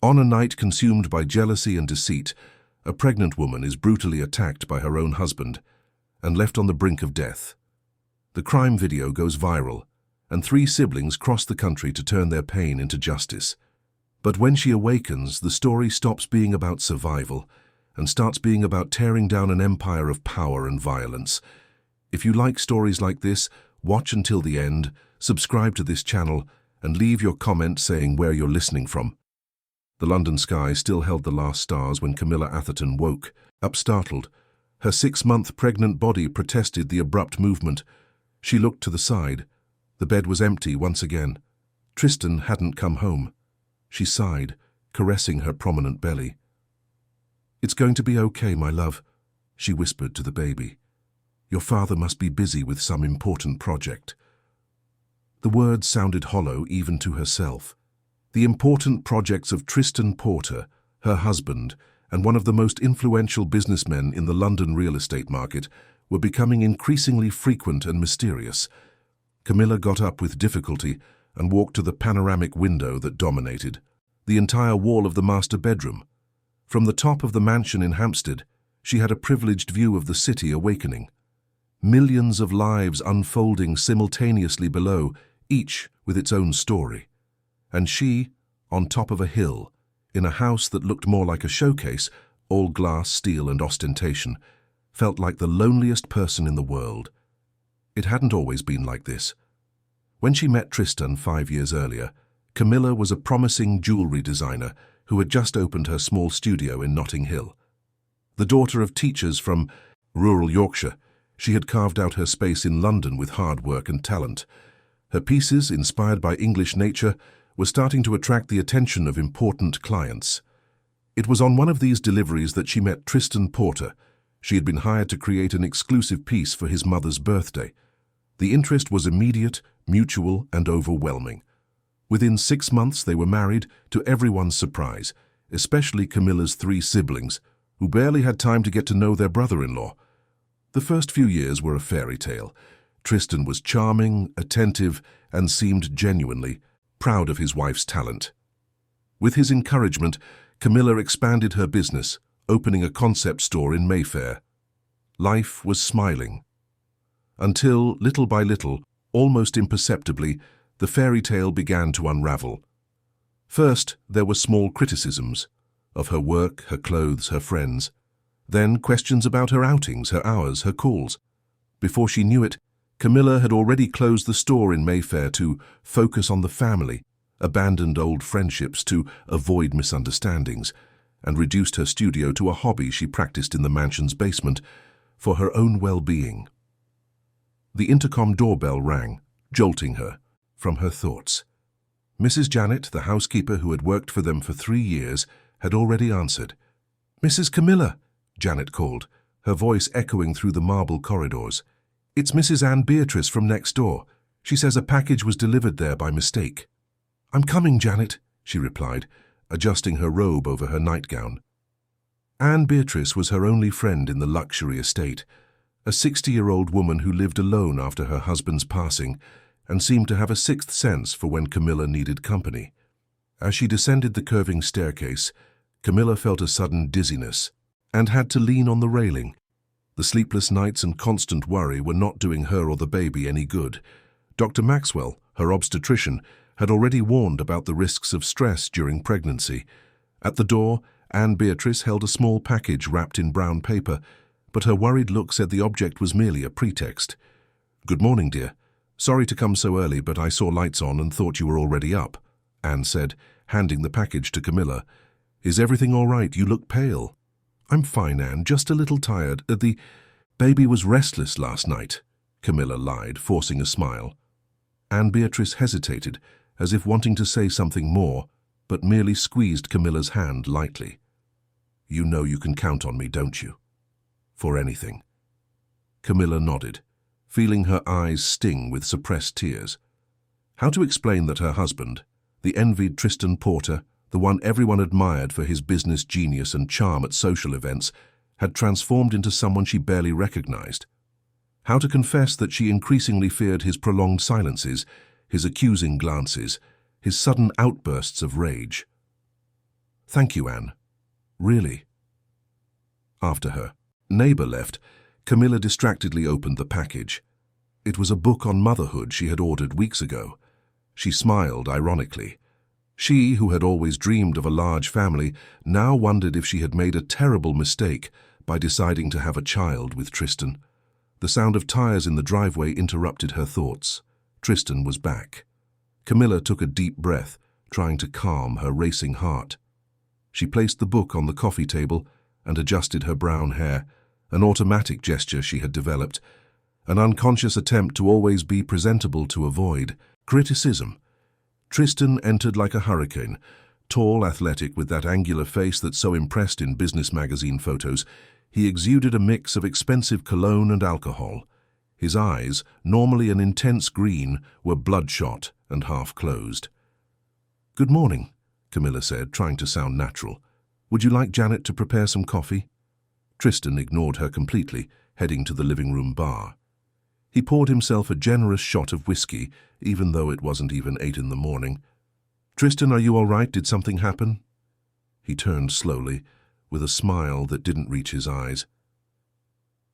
On a night consumed by jealousy and deceit, a pregnant woman is brutally attacked by her own husband and left on the brink of death. The crime video goes viral, and 3 siblings cross the country to turn their pain into justice. But when she awakens, the story stops being about survival and starts being about tearing down an empire of power and violence. If you like stories like this, watch until the end, subscribe to this channel, and leave your comment saying where you're listening from. The London sky still held the last stars when Camilla Atherton woke, up startled. Her 6-month pregnant body protested the abrupt movement. She looked to the side. The bed was empty once again. Tristan hadn't come home. She sighed, caressing her prominent belly. "It's going to be okay, my love," she whispered to the baby. "Your father must be busy with some important project." The words sounded hollow even to herself. The important projects of Tristan Porter, her husband, and one of the most influential businessmen in the London real estate market, were becoming increasingly frequent and mysterious. Camilla got up with difficulty and walked to the panoramic window that dominated the entire wall of the master bedroom. From the top of the mansion in Hampstead, she had a privileged view of the city awakening. Millions of lives unfolding simultaneously below, each with its own story. And she, on top of a hill, in a house that looked more like a showcase, all glass, steel and ostentation, felt like the loneliest person in the world. It hadn't always been like this. When she met Tristan 5 years earlier, Camilla was a promising jewelry designer who had just opened her small studio in Notting Hill. The daughter of teachers from rural Yorkshire, she had carved out her space in London with hard work and talent. Her pieces, inspired by English nature, were starting to attract the attention of important clients. It was on one of these deliveries that she met Tristan Porter. She had been hired to create an exclusive piece for his mother's birthday. The interest was immediate, mutual, and overwhelming. Within 6 months they were married, to everyone's surprise, especially Camilla's 3 siblings, who barely had time to get to know their brother-in-law. The first few years were a fairy tale. Tristan was charming, attentive, and seemed genuinely proud of his wife's talent. With his encouragement, Camilla expanded her business, opening a concept store in Mayfair. Life was smiling. Until, little by little, almost imperceptibly, the fairy tale began to unravel. First, there were small criticisms of her work, her clothes, her friends. Then questions about her outings, her hours, her calls. Before she knew it, Camilla had already closed the store in Mayfair to focus on the family, abandoned old friendships to avoid misunderstandings, and reduced her studio to a hobby she practiced in the mansion's basement for her own well-being. The intercom doorbell rang, jolting her from her thoughts. Mrs. Janet, the housekeeper who had worked for them for 3 years, had already answered. "Mrs. Camilla," Janet called, her voice echoing through the marble corridors. "It's Mrs. Anne Beatrice from next door. She says a package was delivered there by mistake." "I'm coming, Janet," she replied, adjusting her robe over her nightgown. Anne Beatrice was her only friend in the luxury estate, a 60-year-old woman who lived alone after her husband's passing and seemed to have a sixth sense for when Camilla needed company. As she descended the curving staircase, Camilla felt a sudden dizziness and had to lean on the railing. The sleepless nights and constant worry were not doing her or the baby any good. Dr. Maxwell, her obstetrician, had already warned about the risks of stress during pregnancy. At the door, Anne Beatrice held a small package wrapped in brown paper, but her worried look said the object was merely a pretext. "Good morning, dear. Sorry to come so early, but I saw lights on and thought you were already up," Anne said, handing the package to Camilla. "Is everything all right? You look pale." "I'm fine, Anne, just a little tired. The baby was restless last night," Camilla lied, forcing a smile. Anne Beatrice hesitated, as if wanting to say something more, but merely squeezed Camilla's hand lightly. "You know you can count on me, don't you? For anything." Camilla nodded, feeling her eyes sting with suppressed tears. How to explain that her husband, the envied Tristan Porter, the one everyone admired for his business genius and charm at social events, had transformed into someone she barely recognized? How to confess that she increasingly feared his prolonged silences, his accusing glances, his sudden outbursts of rage? Thank you, Anne. Really? After her neighbor left, Camilla distractedly opened the package. It was a book on motherhood she had ordered weeks ago. She smiled ironically. She, who had always dreamed of a large family, now wondered if she had made a terrible mistake by deciding to have a child with Tristan. The sound of tires in the driveway interrupted her thoughts. Tristan was back. Camilla took a deep breath, trying to calm her racing heart. She placed the book on the coffee table and adjusted her brown hair, an automatic gesture she had developed, an unconscious attempt to always be presentable to avoid criticism. Tristan entered like a hurricane, tall, athletic, with that angular face that so impressed in business magazine photos. He exuded a mix of expensive cologne and alcohol. His eyes, normally an intense green, were bloodshot and half-closed. "Good morning," Camilla said, trying to sound natural. "Would you like Janet to prepare some coffee?" Tristan ignored her completely, heading to the living room bar. He poured himself a generous shot of whiskey, even though it wasn't even 8 in the morning. "Tristan, are you all right? Did something happen?" He turned slowly, with a smile that didn't reach his eyes.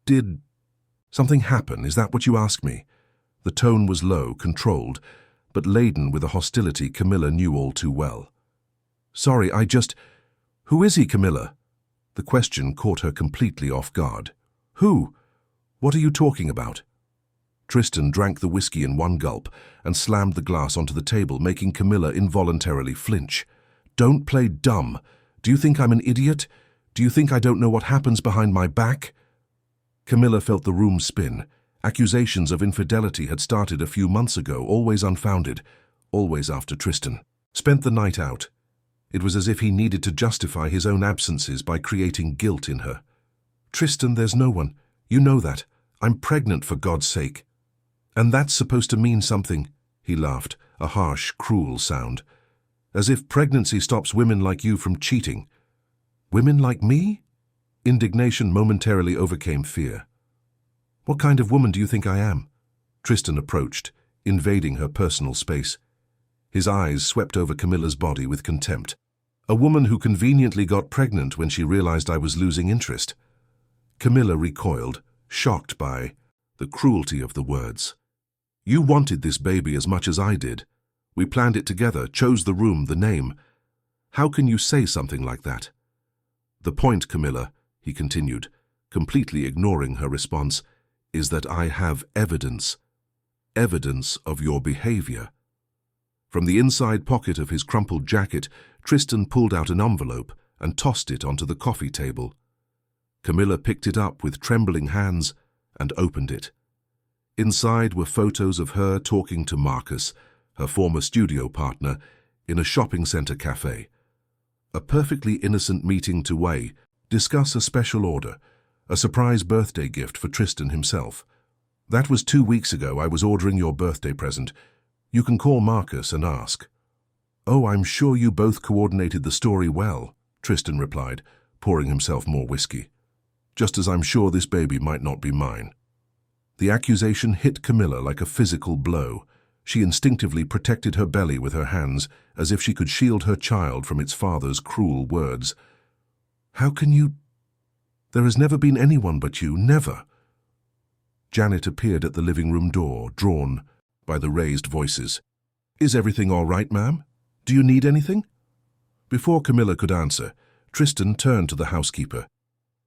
"Did something happen? Is that what you ask me?" The tone was low, controlled, but laden with a hostility Camilla knew all too well. "Sorry, Who is he, Camilla?" The question caught her completely off guard. "Who? What are you talking about?" Tristan drank the whiskey in one gulp and slammed the glass onto the table, making Camilla involuntarily flinch. "Don't play dumb. Do you think I'm an idiot? Do you think I don't know what happens behind my back?" Camilla felt the room spin. Accusations of infidelity had started a few months ago, always unfounded, always after Tristan spent the night out. It was as if he needed to justify his own absences by creating guilt in her. "Tristan, there's no one. You know that. I'm pregnant, for God's sake." "And that's supposed to mean something," he laughed, a harsh, cruel sound. "As if pregnancy stops women like you from cheating." "Women like me?" Indignation momentarily overcame fear. "What kind of woman do you think I am?" Tristan approached, invading her personal space. His eyes swept over Camilla's body with contempt. "A woman who conveniently got pregnant when she realized I was losing interest." Camilla recoiled, shocked by the cruelty of the words. "You wanted this baby as much as I did. We planned it together, chose the room, the name. How can you say something like that?" "The point, Camilla," he continued, completely ignoring her response, "is that I have evidence of your behavior." From the inside pocket of his crumpled jacket, Tristan pulled out an envelope and tossed it onto the coffee table. Camilla picked it up with trembling hands and opened it. Inside were photos of her talking to Marcus, her former studio partner, in a shopping center cafe. A perfectly innocent meeting to discuss a special order, a surprise birthday gift for Tristan himself. "That was 2 weeks ago. I was ordering your birthday present. You can call Marcus and ask." "Oh, I'm sure you both coordinated the story well," Tristan replied, pouring himself more whiskey. "Just as I'm sure this baby might not be mine." The accusation hit Camilla like a physical blow. She instinctively protected her belly with her hands, as if she could shield her child from its father's cruel words. "How can you? There has never been anyone but you, never." Janet appeared at the living room door, drawn by the raised voices. "Is everything all right, ma'am? Do you need anything?" Before Camilla could answer, Tristan turned to the housekeeper.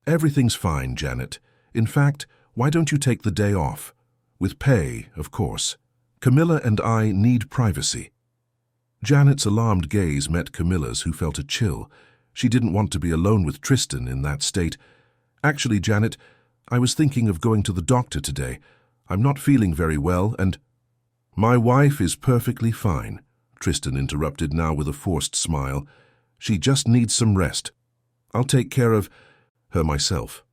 "Everything's fine, Janet. In fact, why don't you take the day off? With pay, of course. Camilla and I need privacy." Janet's alarmed gaze met Camilla's, who felt a chill. She didn't want to be alone with Tristan in that state. "Actually, Janet, I was thinking of going to the doctor today. I'm not feeling very well, and—" "My wife is perfectly fine," Tristan interrupted, now with a forced smile. "She just needs some rest. I'll take care of her myself."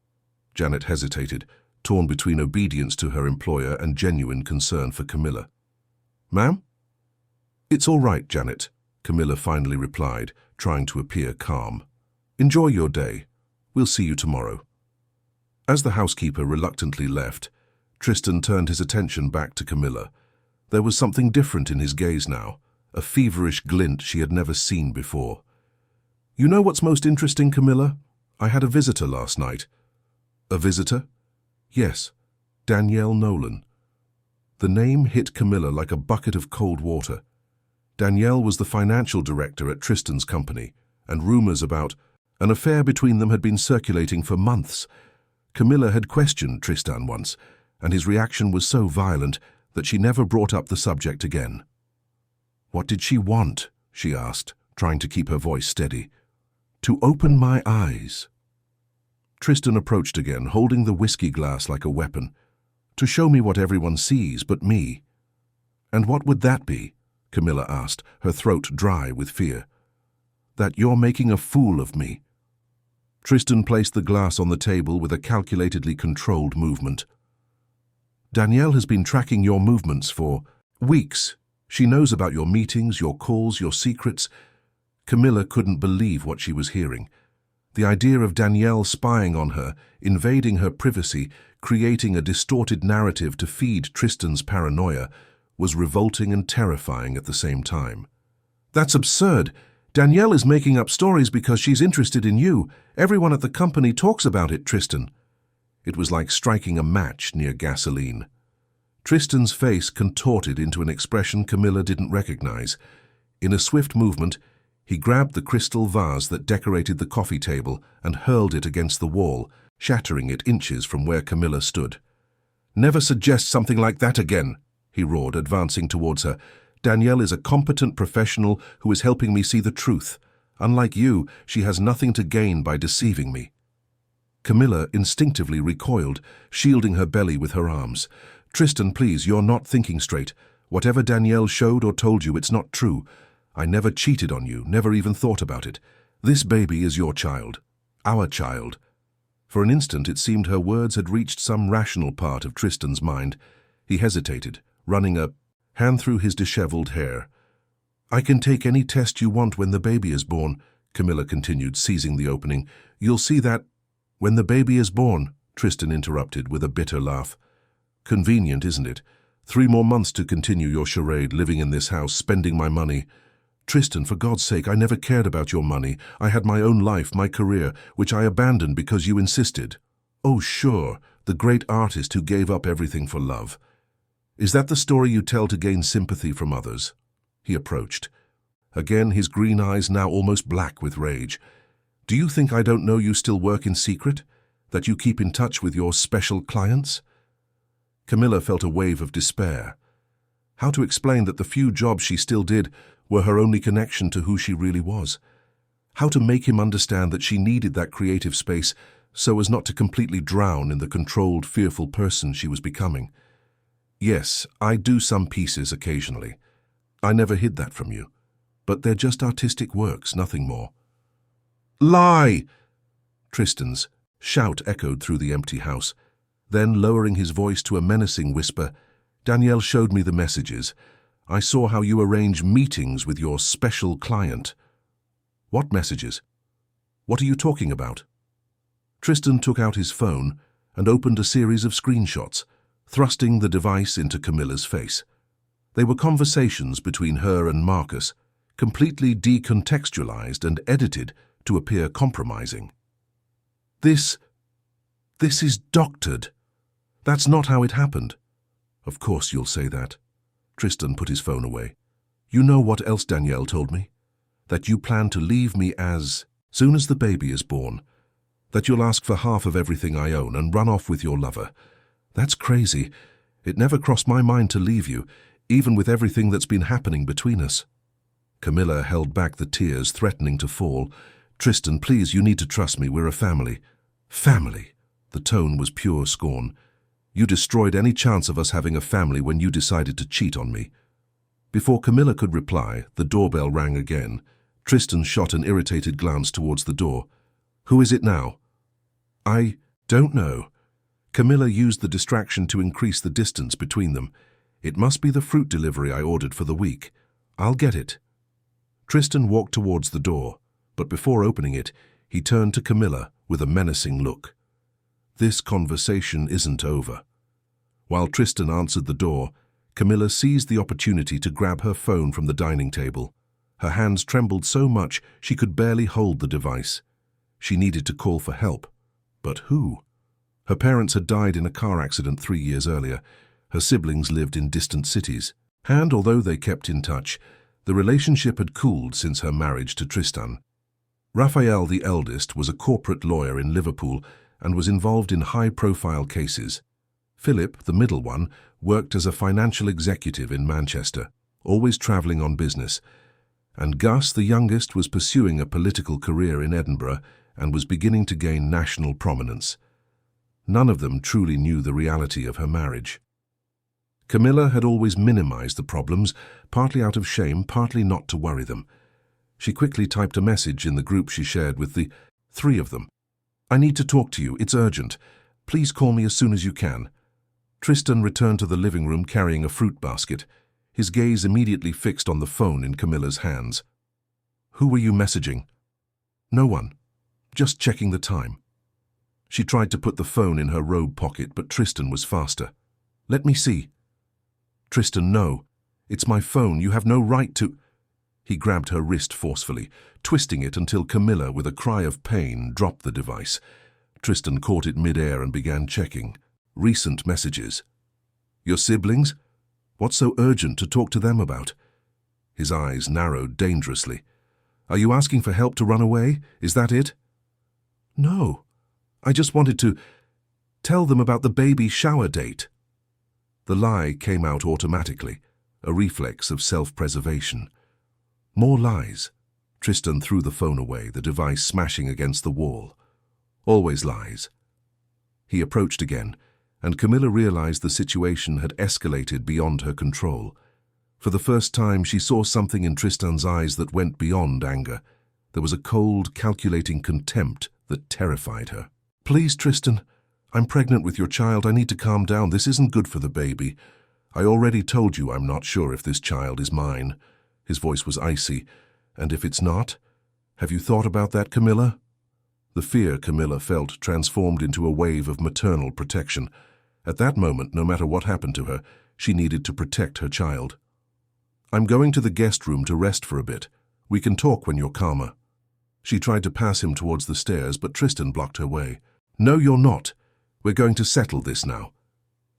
Janet hesitated, torn between obedience to her employer and genuine concern for Camilla. "Ma'am?" "It's all right, Janet," Camilla finally replied, trying to appear calm. "Enjoy your day. We'll see you tomorrow." As the housekeeper reluctantly left, Tristan turned his attention back to Camilla. There was something different in his gaze now, a feverish glint she had never seen before. You know what's most interesting, Camilla? I had a visitor last night. A visitor? Yes, Danielle Nolan. The name hit Camilla like a bucket of cold water. Danielle was the financial director at Tristan's company, and rumors about an affair between them had been circulating for months. Camilla had questioned Tristan once, and his reaction was so violent that she never brought up the subject again. What did she want? She asked, trying to keep her voice steady. To open my eyes. Tristan approached again, holding the whiskey glass like a weapon. To show me what everyone sees but me. And what would that be? Camilla asked, her throat dry with fear. That you're making a fool of me. Tristan placed the glass on the table with a calculatedly controlled movement. Danielle has been tracking your movements for weeks. She knows about your meetings, your calls, your secrets. Camilla couldn't believe what she was hearing. The idea of Danielle spying on her, invading her privacy, creating a distorted narrative to feed Tristan's paranoia, was revolting and terrifying at the same time. That's absurd. Danielle is making up stories because she's interested in you. Everyone at the company talks about it, Tristan. It was like striking a match near gasoline. Tristan's face contorted into an expression Camilla didn't recognize. In a swift movement, he grabbed the crystal vase that decorated the coffee table and hurled it against the wall, shattering it inches from where Camilla stood. Never suggest something like that again, he roared, advancing towards her. Danielle is a competent professional who is helping me see the truth. Unlike you, she has nothing to gain by deceiving me. Camilla instinctively recoiled, shielding her belly with her arms. Tristan, please, you're not thinking straight. Whatever Danielle showed or told you, it's not true. I never cheated on you, never even thought about it. This baby is your child. Our child. For an instant, it seemed her words had reached some rational part of Tristan's mind. He hesitated, running a hand through his disheveled hair. I can take any test you want when the baby is born, Camilla continued, seizing the opening. You'll see that when the baby is born, Tristan interrupted with a bitter laugh. Convenient, isn't it? 3 more months to continue your charade, living in this house, spending my money. Tristan, for God's sake, I never cared about your money. I had my own life, my career, which I abandoned because you insisted. Oh, sure, the great artist who gave up everything for love. Is that the story you tell to gain sympathy from others? He approached. Again, his green eyes now almost black with rage. Do you think I don't know you still work in secret? That you keep in touch with your special clients? Camilla felt a wave of despair. How to explain that the few jobs she still did were her only connection to who she really was? How to make him understand that she needed that creative space so as not to completely drown in the controlled, fearful person she was becoming? Yes, I do some pieces occasionally. I never hid that from you. But they're just artistic works, nothing more. Lie! Tristan's shout echoed through the empty house. Then, lowering his voice to a menacing whisper, Danielle showed me the messages. I saw how you arrange meetings with your special client. What messages? What are you talking about? Tristan took out his phone and opened a series of screenshots, thrusting the device into Camilla's face. They were conversations between her and Marcus, completely decontextualized and edited to appear compromising. This is doctored. That's not how it happened. Of course you'll say that. Tristan put his phone away. You know what else Danielle told me? That you plan to leave me as soon as the baby is born. That you'll ask for half of everything I own and run off with your lover. That's crazy. It never crossed my mind to leave you, even with everything that's been happening between us. Camilla held back the tears threatening to fall. Tristan, please, you need to trust me. We're a family. Family? The tone was pure scorn. You destroyed any chance of us having a family when you decided to cheat on me. Before Camilla could reply, the doorbell rang again. Tristan shot an irritated glance towards the door. Who is it now? I don't know. Camilla used the distraction to increase the distance between them. It must be the fruit delivery I ordered for the week. I'll get it. Tristan walked towards the door, but before opening it, he turned to Camilla with a menacing look. This conversation isn't over. While Tristan answered the door, Camilla seized the opportunity to grab her phone from the dining table. Her hands trembled so much she could barely hold the device. She needed to call for help. But who? Her parents had died in a car accident 3 years earlier. Her siblings lived in distant cities. And although they kept in touch, the relationship had cooled since her marriage to Tristan. Raphael, the eldest, was a corporate lawyer in Liverpool and was involved in high-profile cases. Philip, the middle one, worked as a financial executive in Manchester, always travelling on business. And Gus, the youngest, was pursuing a political career in Edinburgh and was beginning to gain national prominence. None of them truly knew the reality of her marriage. Camilla had always minimized the problems, partly out of shame, partly not to worry them. She quickly typed a message in the group she shared with the 3 of them. "I need to talk to you. It's urgent. Please call me as soon as you can." Tristan returned to the living room carrying a fruit basket, his gaze immediately fixed on the phone in Camilla's hands. "Who were you messaging?" "No one. Just checking the time." She tried to put the phone in her robe pocket, but Tristan was faster. "Let me see." "Tristan, no. It's my phone. You have no right to—" He grabbed her wrist forcefully, twisting it until Camilla, with a cry of pain, dropped the device. Tristan caught it mid-air and began checking. Recent messages. "Your siblings? What's so urgent to talk to them about?" His eyes narrowed dangerously. "Are you asking for help to run away? Is that it?" "No. I just wanted to tell them about the baby shower date." The lie came out automatically, a reflex of self-preservation. More lies. Tristan threw the phone away, the device smashing against the wall. Always lies. He approached again, and Camilla realized the situation had escalated beyond her control. For the first time, she saw something in Tristan's eyes that went beyond anger. There was a cold, calculating contempt that terrified her. "Please, Tristan, I'm pregnant with your child. I need to calm down. This isn't good for the baby. I already told you I'm not sure if this child is mine." His voice was icy. "And if it's not? Have you thought about that, Camilla?" The fear Camilla felt transformed into a wave of maternal protection. At that moment, no matter what happened to her, she needed to protect her child. "I'm going to the guest room to rest for a bit. We can talk when you're calmer." She tried to pass him towards the stairs, but Tristan blocked her way. "No, you're not. We're going to settle this now."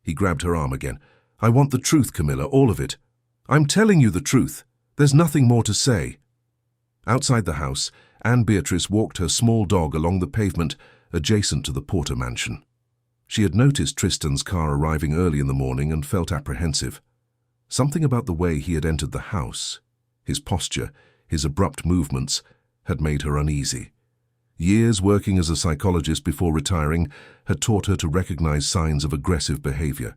He grabbed her arm again. "I want the truth, Camilla, all of it. I'm telling you the truth. There's nothing more to say." Outside the house, Anne-Beatrice walked her small dog along the pavement adjacent to the Porter mansion. She had noticed Tristan's car arriving early in the morning and felt apprehensive. Something about the way he had entered the house, his posture, his abrupt movements, had made her uneasy. Years working as a psychologist before retiring had taught her to recognize signs of aggressive behavior.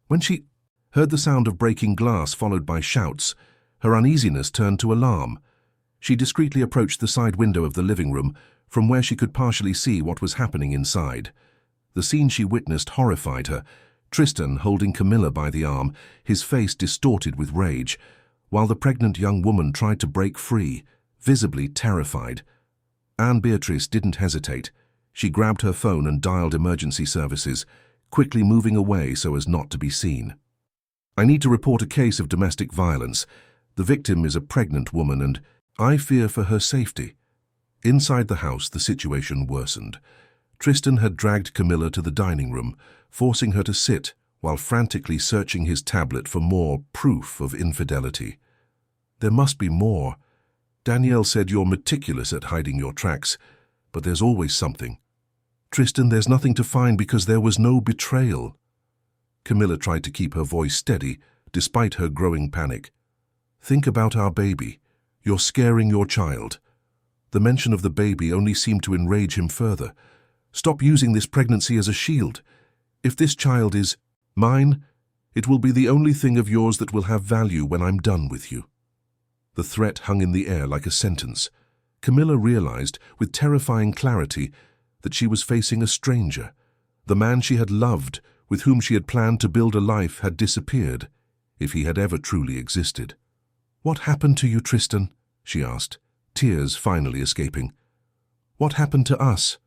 When she heard the sound of breaking glass followed by shouts, her uneasiness turned to alarm. She discreetly approached the side window of the living room, from where she could partially see what was happening inside. The scene she witnessed horrified her. Tristan holding Camilla by the arm, his face distorted with rage, while the pregnant young woman tried to break free, visibly terrified. Anne-Beatrice didn't hesitate. She grabbed her phone and dialed emergency services, quickly moving away so as not to be seen. "I need to report a case of domestic violence. The victim is a pregnant woman and I fear for her safety." Inside the house, the situation worsened. Tristan had dragged Camilla to the dining room, forcing her to sit while frantically searching his tablet for more proof of infidelity. "There must be more. Danielle said you're meticulous at hiding your tracks, but there's always something. Tristan, there's nothing to find because there was no betrayal." Camilla tried to keep her voice steady, despite her growing panic. "Think about our baby. You're scaring your child." The mention of the baby only seemed to enrage him further. "Stop using this pregnancy as a shield. If this child is mine, it will be the only thing of yours that will have value when I'm done with you." The threat hung in the air like a sentence. Camilla realized, with terrifying clarity, that she was facing a stranger. The man she had loved, with whom she had planned to build a life, had disappeared, if he had ever truly existed. "What happened to you, Tristan?" she asked, tears finally escaping. "What happened to us?"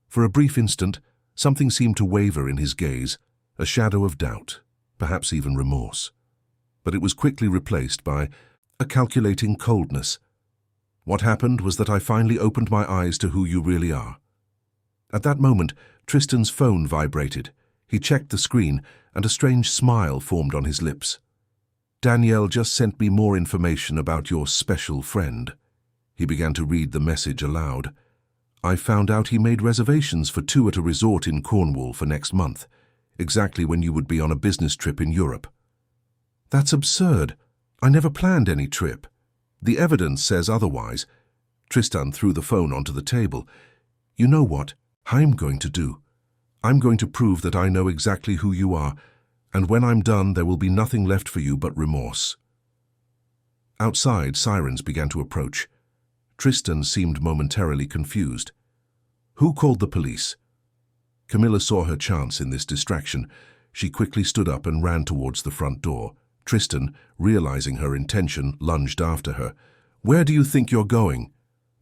For a brief instant, something seemed to waver in his gaze, a shadow of doubt, perhaps even remorse. But it was quickly replaced by, A calculating coldness. What happened was that I finally opened my eyes to who you really are. At that moment, Tristan's phone vibrated. He checked the screen, and a strange smile formed on his lips. Danielle just sent me more information about your special friend. He began to read the message aloud. I found out he made reservations for two at a resort in Cornwall for next month, exactly when you would be on a business trip in Europe. That's absurd. I never planned any trip. The evidence says otherwise. Tristan threw the phone onto the table. You know what I'm going to do? I'm going to prove that I know exactly who you are, and when I'm done, there will be nothing left for you but remorse. Outside, sirens began to approach. Tristan seemed momentarily confused. Who called the police? Camilla saw her chance in this distraction. She quickly stood up and ran towards the front door. Tristan, realizing her intention, lunged after her. Where do you think you're going?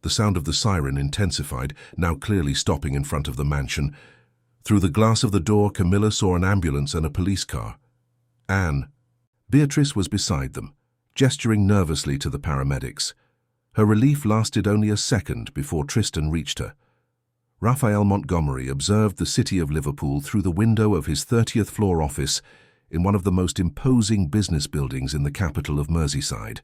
The sound of the siren intensified, now clearly stopping in front of the mansion. Through the glass of the door, Camilla saw an ambulance and a police car. Anne. Beatrice was beside them, gesturing nervously to the paramedics. Her relief lasted only a second before Tristan reached her. Raphael Montgomery observed the city of Liverpool through the window of his 30th floor office in one of the most imposing business buildings in the capital of Merseyside.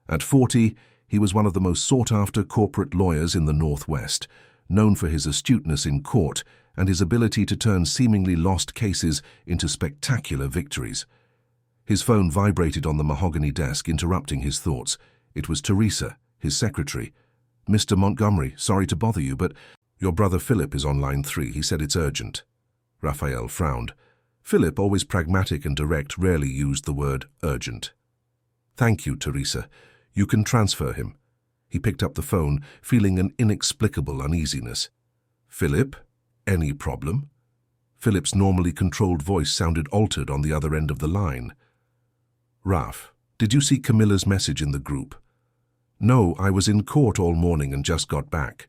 At 40, he was one of the most sought-after corporate lawyers in the Northwest, known for his astuteness in court and his ability to turn seemingly lost cases into spectacular victories. His phone vibrated on the mahogany desk, interrupting his thoughts. It was Teresa, his secretary. Mr. Montgomery, sorry to bother you, but your brother Philip is on line 3. He said it's urgent. Raphael frowned. Philip, always pragmatic and direct, rarely used the word urgent. Thank you, Teresa. You can transfer him. He picked up the phone, feeling an inexplicable uneasiness. Philip? Any problem? Philip's normally controlled voice sounded altered on the other end of the line. Raf, did you see Camilla's message in the group? No, I was in court all morning and just got back.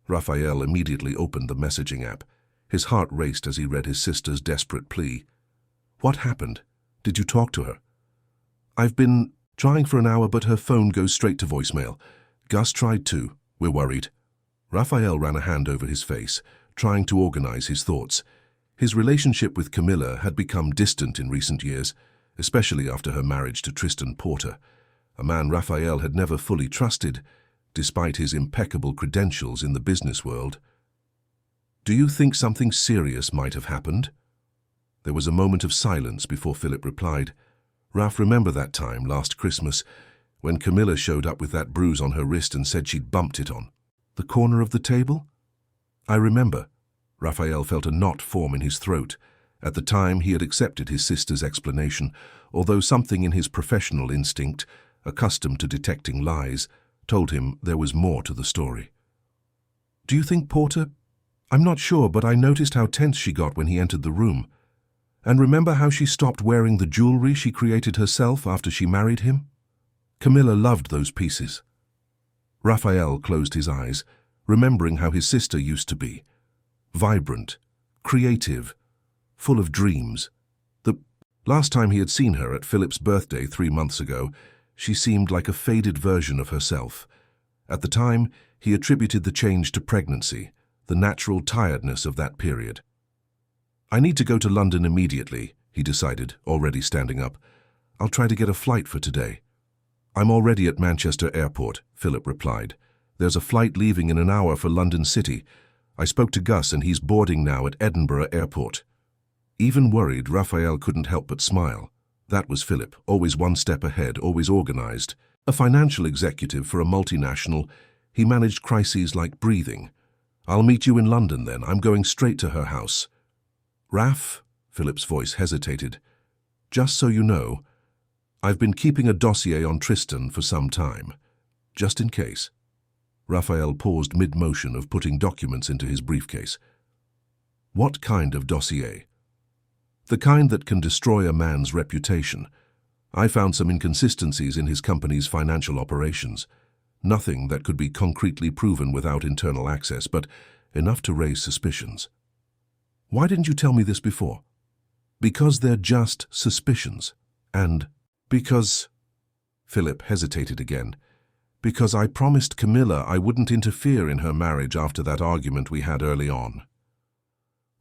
Raphael immediately opened the messaging app. His heart raced as he read his sister's desperate plea. What happened? Did you talk to her? I've been trying for an hour, but her phone goes straight to voicemail. Gus tried too. We're worried. Raphael ran a hand over his face, trying to organize his thoughts. His relationship with Camilla had become distant in recent years, especially after her marriage to Tristan Porter, a man Raphael had never fully trusted, despite his impeccable credentials in the business world. Do you think something serious might have happened? There was a moment of silence before Philip replied. Raf, remember that time last Christmas when Camilla showed up with that bruise on her wrist and said she'd bumped it on the corner of the table? I remember. Raphael felt a knot form in his throat. At the time, he had accepted his sister's explanation, although something in his professional instinct, accustomed to detecting lies, told him there was more to the story. Do you think Porter? I'm not sure, but I noticed how tense she got when he entered the room. And remember how she stopped wearing the jewelry she created herself after she married him? Camilla loved those pieces. Raphael closed his eyes, remembering how his sister used to be. Vibrant, creative, full of dreams. The last time he had seen her at Philip's birthday 3 months ago, she seemed like a faded version of herself. At the time, he attributed the change to pregnancy, the natural tiredness of that period. I need to go to London immediately, he decided, already standing up. I'll try to get a flight for today. I'm already at Manchester Airport, Philip replied. There's a flight leaving in an hour for London City. I spoke to Gus and he's boarding now at Edinburgh Airport. Even worried, Raphael couldn't help but smile. That was Philip, always one step ahead, always organized. A financial executive for a multinational, he managed crises like breathing. I'll meet you in London then. I'm going straight to her house. Raf, Philip's voice hesitated. Just so you know, I've been keeping a dossier on Tristan for some time, just in case. Raphael paused mid-motion of putting documents into his briefcase. What kind of dossier? The kind that can destroy a man's reputation. I found some inconsistencies in his company's financial operations. Nothing that could be concretely proven without internal access, but enough to raise suspicions. Why didn't you tell me this before? Because they're just suspicions. And because Philip hesitated again. Because I promised Camilla I wouldn't interfere in her marriage after that argument we had early on.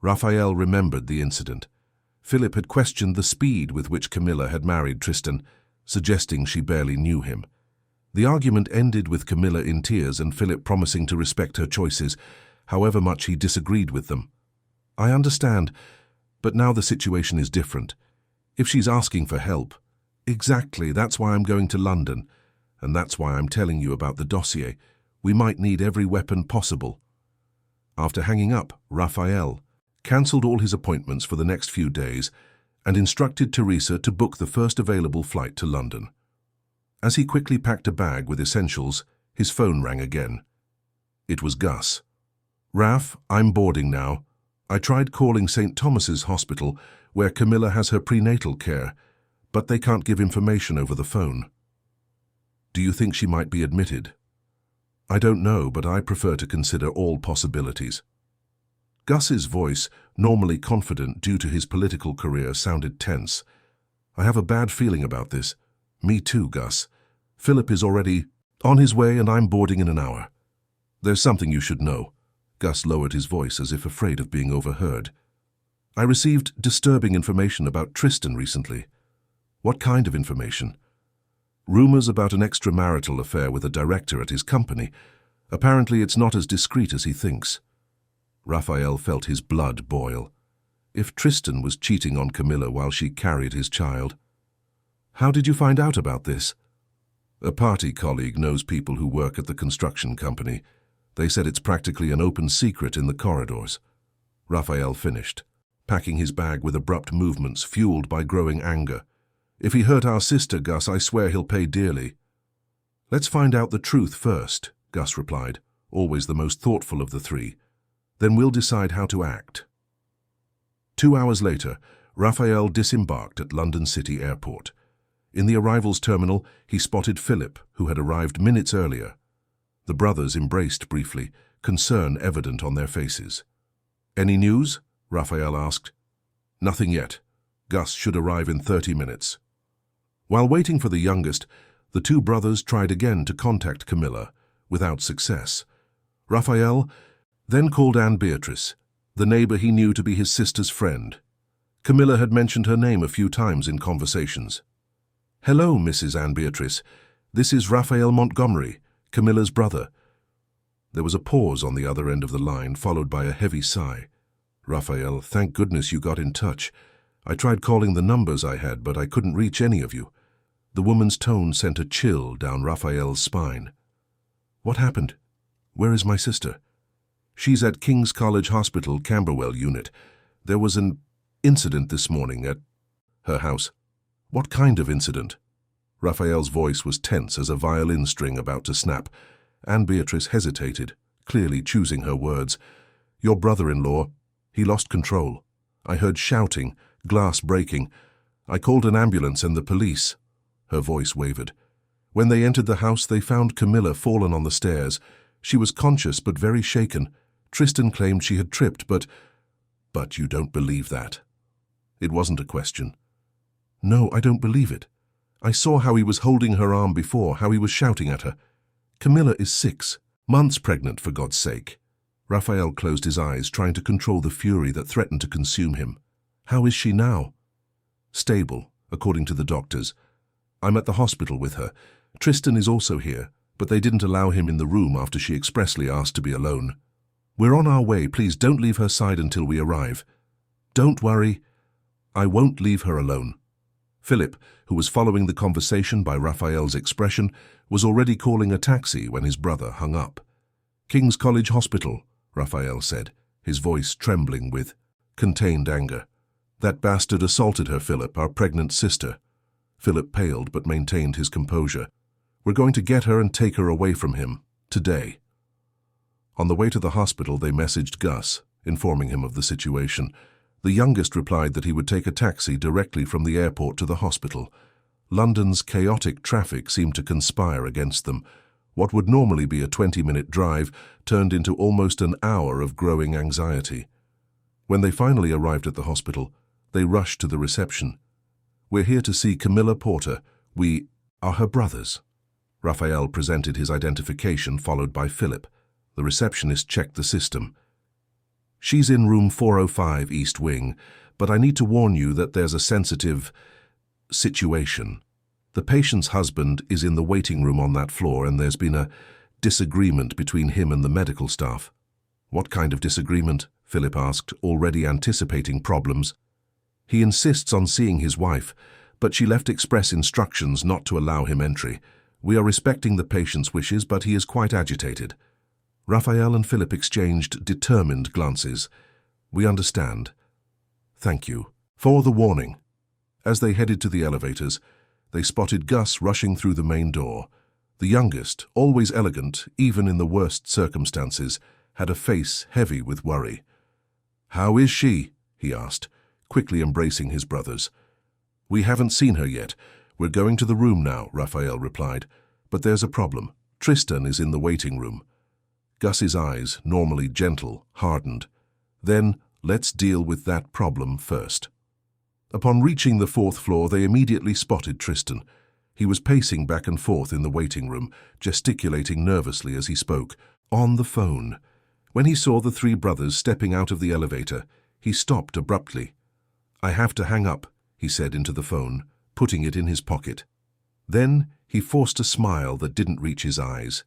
Raphael remembered the incident. Philip had questioned the speed with which Camilla had married Tristan, suggesting she barely knew him. The argument ended with Camilla in tears and Philip promising to respect her choices, however much he disagreed with them. I understand, but now the situation is different. If she's asking for help, exactly, that's why I'm going to London, and that's why I'm telling you about the dossier. We might need every weapon possible. After hanging up, Raphael cancelled all his appointments for the next few days and instructed Teresa to book the first available flight to London. As he quickly packed a bag with essentials, his phone rang again. It was Gus. "Raph, I'm boarding now. I tried calling St. Thomas's Hospital, where Camilla has her prenatal care, but they can't give information over the phone." "Do you think she might be admitted?" "I don't know, but I prefer to consider all possibilities." Gus's voice, normally confident due to his political career, sounded tense. "I have a bad feeling about this." "Me too, Gus. Philip is already on his way and I'm boarding in an hour." "There's something you should know." Gus lowered his voice as if afraid of being overheard. "I received disturbing information about Tristan recently." "What kind of information?" "Rumors about an extramarital affair with a director at his company. Apparently it's not as discreet as he thinks." Raphael felt his blood boil. If Tristan was cheating on Camilla while she carried his child. "How did you find out about this?" "A party colleague knows people who work at the construction company. They said it's practically an open secret in the corridors." Raphael finished, packing his bag with abrupt movements fueled by growing anger. "If he hurt our sister, Gus, I swear he'll pay dearly." "Let's find out the truth first," Gus replied, always the most thoughtful of the three. "Then we'll decide how to act." 2 hours later, Raphael disembarked at London City Airport. In the arrivals terminal, he spotted Philip, who had arrived minutes earlier. The brothers embraced briefly, concern evident on their faces. "Any news?" Raphael asked. "Nothing yet. Gus should arrive in 30 minutes. While waiting for the youngest, the two brothers tried again to contact Camilla, without success. Raphael then called Anne Beatrice, the neighbor he knew to be his sister's friend. Camilla had mentioned her name a few times in conversations. "Hello, Mrs. Anne Beatrice. This is Raphael Montgomery, Camilla's brother." There was a pause on the other end of the line, followed by a heavy sigh. "Raphael, thank goodness you got in touch. I tried calling the numbers I had, but I couldn't reach any of you." The woman's tone sent a chill down Raphael's spine. "What happened? Where is my sister?" "She's at King's College Hospital, Camberwell unit. There was an incident this morning at her house." "What kind of incident?" Raphael's voice was tense as a violin string about to snap. Anne Beatrice hesitated, clearly choosing her words. "Your brother-in-law, he lost control. I heard shouting, glass breaking. I called an ambulance and the police." Her voice wavered. "When they entered the house, they found Camilla fallen on the stairs. She was conscious but very shaken. Tristan claimed she had tripped, but you don't believe that?" It wasn't a question. "No, I don't believe it. I saw how he was holding her arm before, how he was shouting at her. Camilla is 6 months pregnant, for God's sake." Raphael closed his eyes, trying to control the fury that threatened to consume him. "How is she now?" "Stable, according to the doctors. I'm at the hospital with her. Tristan is also here, but they didn't allow him in the room after she expressly asked to be alone." "We're on our way. Please don't leave her side until we arrive." "Don't worry. I won't leave her alone." Philip, who was following the conversation by Raphael's expression, was already calling a taxi when his brother hung up. "King's College Hospital," Raphael said, his voice trembling with contained anger. "That bastard assaulted her, Philip, our pregnant sister." Philip paled but maintained his composure. "We're going to get her and take her away from him, today." On the way to the hospital, they messaged Gus, informing him of the situation. The youngest replied that he would take a taxi directly from the airport to the hospital. London's chaotic traffic seemed to conspire against them. What would normally be a 20-minute drive turned into almost an hour of growing anxiety. When they finally arrived at the hospital, they rushed to the reception. "We're here to see Camilla Porter. are her brothers. Raphael presented his identification, followed by Philip. The receptionist checked the system. She's in room 405 East Wing, but I need to warn you that there's a sensitive situation. The patient's husband is in the waiting room on that floor, and there's been a disagreement between him and the medical staff. What kind of disagreement? Philip asked, already anticipating problems. He insists on seeing his wife, but she left express instructions not to allow him entry. We are respecting the patient's wishes, but he is quite agitated. Raphael and Philip exchanged determined glances. We understand. Thank you for the warning. As they headed to the elevators, they spotted Gus rushing through the main door. The youngest, always elegant, even in the worst circumstances, had a face heavy with worry. How is she? He asked, quickly embracing his brothers. We haven't seen her yet. We're going to the room now, Raphael replied. But there's a problem. Tristan is in the waiting room. Gus's eyes, normally gentle, hardened. Then, let's deal with that problem first. Upon reaching the 4th floor, they immediately spotted Tristan. He was pacing back and forth in the waiting room, gesticulating nervously as he spoke, on the phone. When he saw the 3 brothers stepping out of the elevator, he stopped abruptly. I have to hang up, he said into the phone, putting it in his pocket. Then he forced a smile that didn't reach his eyes.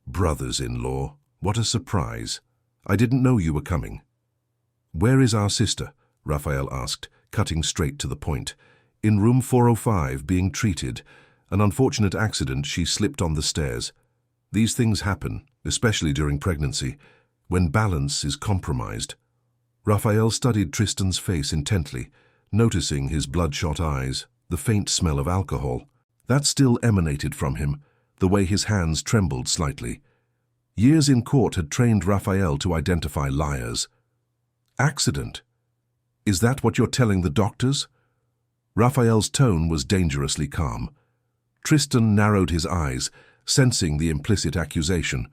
Brothers-in-law, what a surprise. I didn't know you were coming. Where is our sister? Raphael asked, cutting straight to the point. In room 405, being treated. An unfortunate accident, she slipped on the stairs. These things happen, especially during pregnancy, when balance is compromised. Raphael studied Tristan's face intently, noticing his bloodshot eyes, the faint smell of alcohol. That still emanated from him, the way his hands trembled slightly. Years in court had trained Raphael to identify liars. Accident? Is that what you're telling the doctors? Raphael's tone was dangerously calm. Tristan narrowed his eyes, sensing the implicit accusation.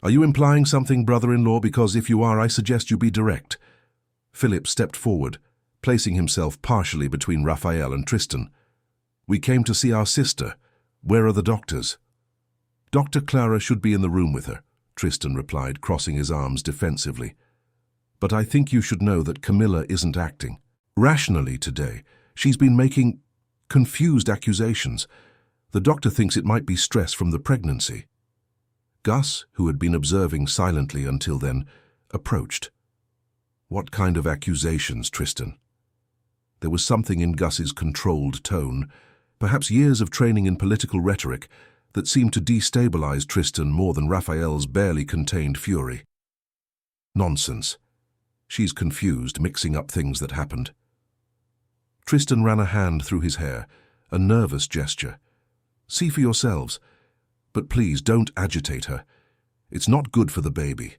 Are you implying something, brother-in-law? Because if you are, I suggest you be direct. Philip stepped forward, placing himself partially between Raphael and Tristan. We came to see our sister. Where are the doctors? Dr. Clara should be in the room with her, Tristan replied, crossing his arms defensively. But I think you should know that Camilla isn't acting rationally today. She's been making confused accusations. The doctor thinks it might be stress from the pregnancy. Gus, who had been observing silently until then, approached. What kind of accusations, Tristan? There was something in Gus's controlled tone, perhaps years of training in political rhetoric, that seemed to destabilize Tristan more than Raphael's barely contained fury. Nonsense. She's confused, mixing up things that happened. Tristan ran a hand through his hair, a nervous gesture. See for yourselves. But please don't agitate her. It's not good for the baby.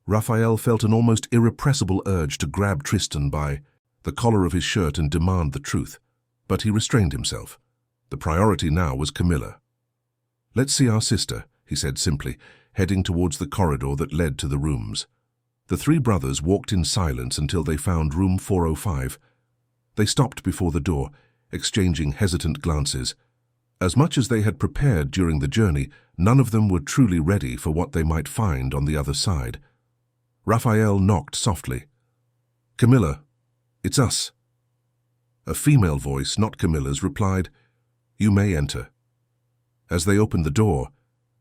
Raphael felt an almost irrepressible urge to grab Tristan by the collar of his shirt and demand the truth. But he restrained himself. The priority now was Camilla. Let's see our sister, he said simply, heading towards the corridor that led to the rooms. The 3 brothers walked in silence until they found room 405. They stopped before the door, exchanging hesitant glances. As much as they had prepared during the journey, none of them were truly ready for what they might find on the other side. Raphael knocked softly. Camilla, it's us. A female voice, not Camilla's, replied, You may enter. As they opened the door,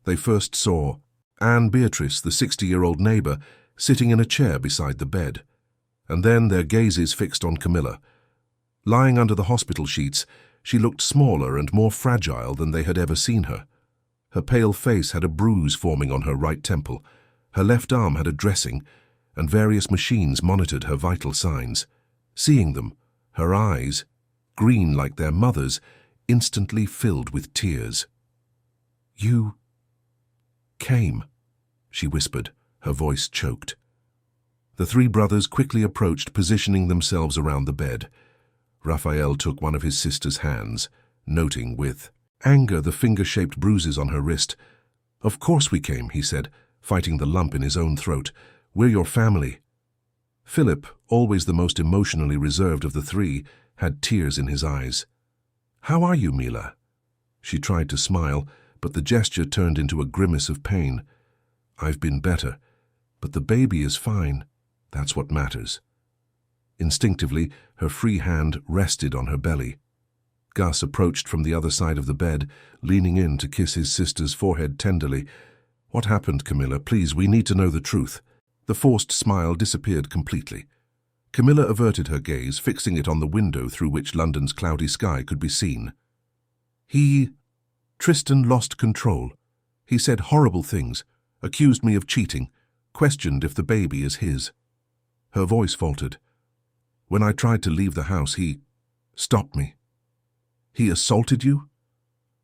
they first saw Anne Beatrice, the 60-year-old neighbor, sitting in a chair beside the bed, and then their gazes fixed on Camilla. Lying under the hospital sheets, she looked smaller and more fragile than they had ever seen her. Her pale face had a bruise forming on her right temple. Her left arm had a dressing, and various machines monitored her vital signs. Seeing them, her eyes, green like their mother's, instantly filled with tears. You came, she whispered, her voice choked. The 3 brothers quickly approached, positioning themselves around the bed. Raphael took one of his sister's hands, noting with anger the finger-shaped bruises on her wrist. Of course we came, he said, fighting the lump in his own throat. We're your family. Philip, always the most emotionally reserved of the 3, had tears in his eyes. How are you, Mila? She tried to smile, but the gesture turned into a grimace of pain. "I've been better, but the baby is fine. That's what matters." Instinctively, her free hand rested on her belly. Gus approached from the other side of the bed, leaning in to kiss his sister's forehead tenderly. "What happened, Camilla? Please, we need to know the truth." The forced smile disappeared completely. Camilla averted her gaze, fixing it on the window through which London's cloudy sky could be seen. Tristan lost control. He said horrible things, accused me of cheating, questioned if the baby is his." Her voice faltered. "When I tried to leave the house, he stopped me." "He assaulted you?"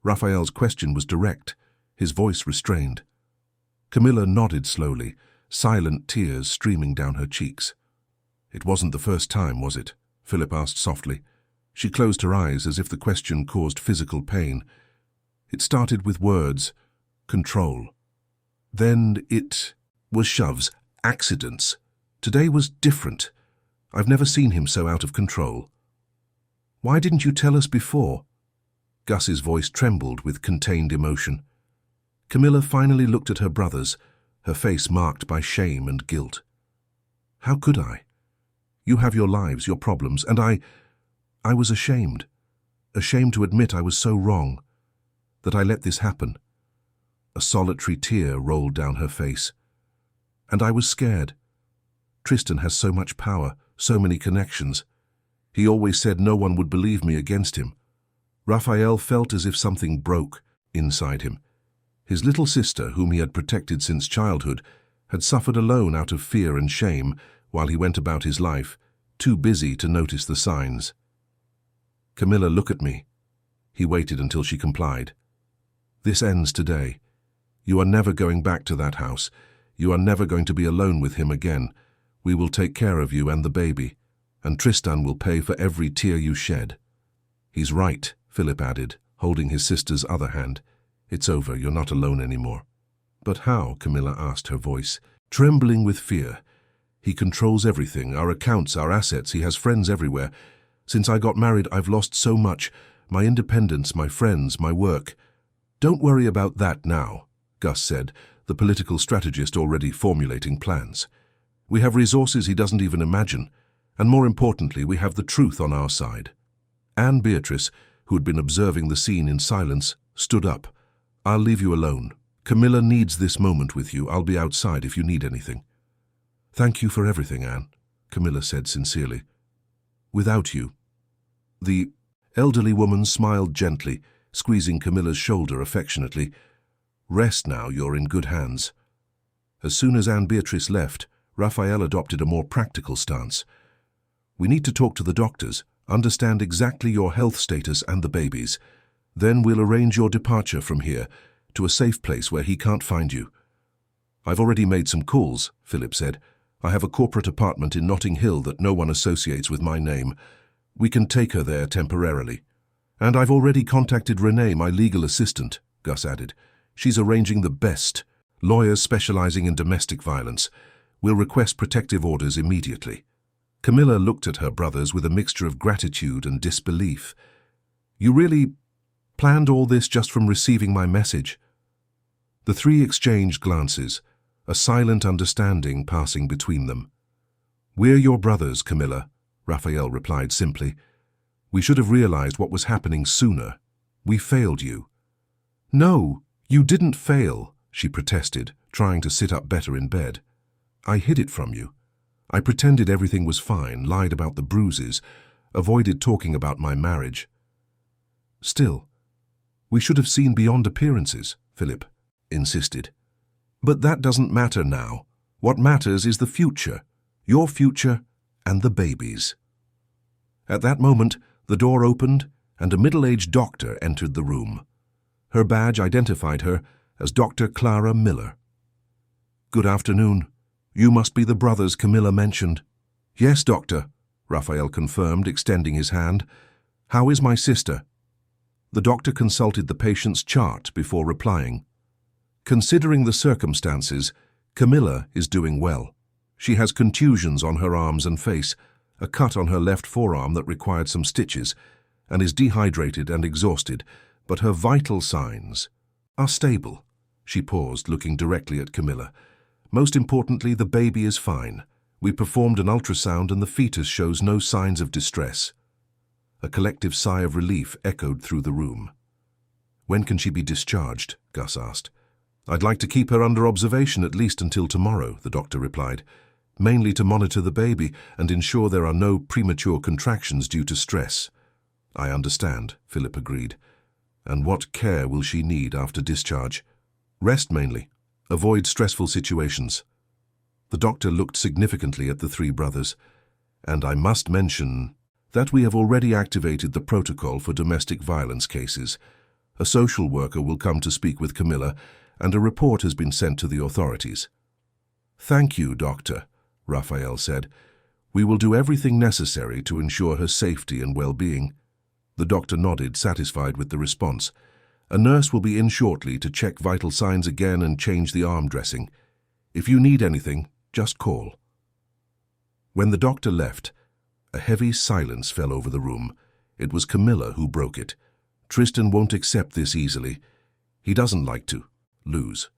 Raphael's question was direct, his voice restrained. Camilla nodded slowly, silent tears streaming down her cheeks. "It wasn't the first time, was it?" Philip asked softly. She closed her eyes as if the question caused physical pain. "It started with words, control. Then it was shoves, accidents. Today was different. I've never seen him so out of control." "Why didn't you tell us before?" Gus's voice trembled with contained emotion. Camilla finally looked at her brothers, her face marked by shame and guilt. "How could I? You have your lives, your problems, and I was ashamed. Ashamed to admit I was so wrong, that I let this happen." A solitary tear rolled down her face. "And I was scared. Tristan has so much power, so many connections. He always said no one would believe me against him." Raphael felt as if something broke inside him. His little sister, whom he had protected since childhood, had suffered alone out of fear and shame while he went about his life, too busy to notice the signs. "Camilla, look at me." He waited until she complied. "This ends today. You are never going back to that house. You are never going to be alone with him again. We will take care of you and the baby, and Tristan will pay for every tear you shed." "He's right," Philip added, holding his sister's other hand. "It's over, you're not alone anymore." "But how?" Camilla asked, her voice trembling with fear. "He controls everything, our accounts, our assets. He has friends everywhere. Since I got married, I've lost so much. My independence, my friends, my work." "Don't worry about that now," Gus said, the political strategist already formulating plans. "We have resources he doesn't even imagine, and more importantly, we have the truth on our side." Anne Beatrice, who had been observing the scene in silence, stood up. "I'll leave you alone. Camilla needs this moment with you. I'll be outside if you need anything." "Thank you for everything, Anne," Camilla said sincerely. "Without you." The elderly woman smiled gently, squeezing Camilla's shoulder affectionately. "Rest now, you're in good hands." As soon as Anne Beatrice left, Raphael adopted a more practical stance. "We need to talk to the doctors, understand exactly your health status and the baby's. Then we'll arrange your departure from here to a safe place where he can't find you." "I've already made some calls," Philip said. "I have a corporate apartment in Notting Hill that no one associates with my name. We can take her there temporarily. And I've already contacted Renee, my legal assistant," Gus added. "She's arranging the best. Lawyers specializing in domestic violence. We'll request protective orders immediately." Camilla looked at her brothers with a mixture of gratitude and disbelief. "You really planned all this just from receiving my message?" The three exchanged glances, a silent understanding passing between them. "We're your brothers, Camilla," Raphael replied simply. "We should have realized what was happening sooner. We failed you." "No, you didn't fail," she protested, trying to sit up better in bed. "I hid it from you. I pretended everything was fine, lied about the bruises, avoided talking about my marriage." "Still, we should have seen beyond appearances," Philip insisted. "But that doesn't matter now. What matters is the future, your future and the baby's." At that moment, the door opened and a middle-aged doctor entered the room. Her badge identified her as Dr. Clara Miller. "Good afternoon. You must be the brothers Camilla mentioned." "Yes, doctor," Raphael confirmed, extending his hand. "How is my sister?" The doctor consulted the patient's chart before replying. "Considering the circumstances, Camilla is doing well. She has contusions on her arms and face, a cut on her left forearm that required some stitches, and is dehydrated and exhausted, but her vital signs are stable. She paused, looking directly at Camilla. Most importantly, the baby is fine. We performed an ultrasound and the fetus shows no signs of distress. A collective sigh of relief echoed through the room. When can she be discharged? Gus asked. I'd like to keep her under observation at least until tomorrow, the doctor replied, mainly to monitor the baby and ensure there are no premature contractions due to stress. I understand, Philip agreed. And what care will she need after discharge? Rest mainly. Avoid stressful situations. The doctor looked significantly at the three brothers. And I must mention that we have already activated the protocol for domestic violence cases. A social worker will come to speak with Camilla, and a report has been sent to the authorities. Thank you, Doctor, Raphael said. We will do everything necessary to ensure her safety and well-being. The doctor nodded, satisfied with the response. A nurse will be in shortly to check vital signs again and change the arm dressing. If you need anything, just call. When the doctor left, a heavy silence fell over the room. It was Camilla who broke it. Tristan won't accept this easily. He doesn't like to lose.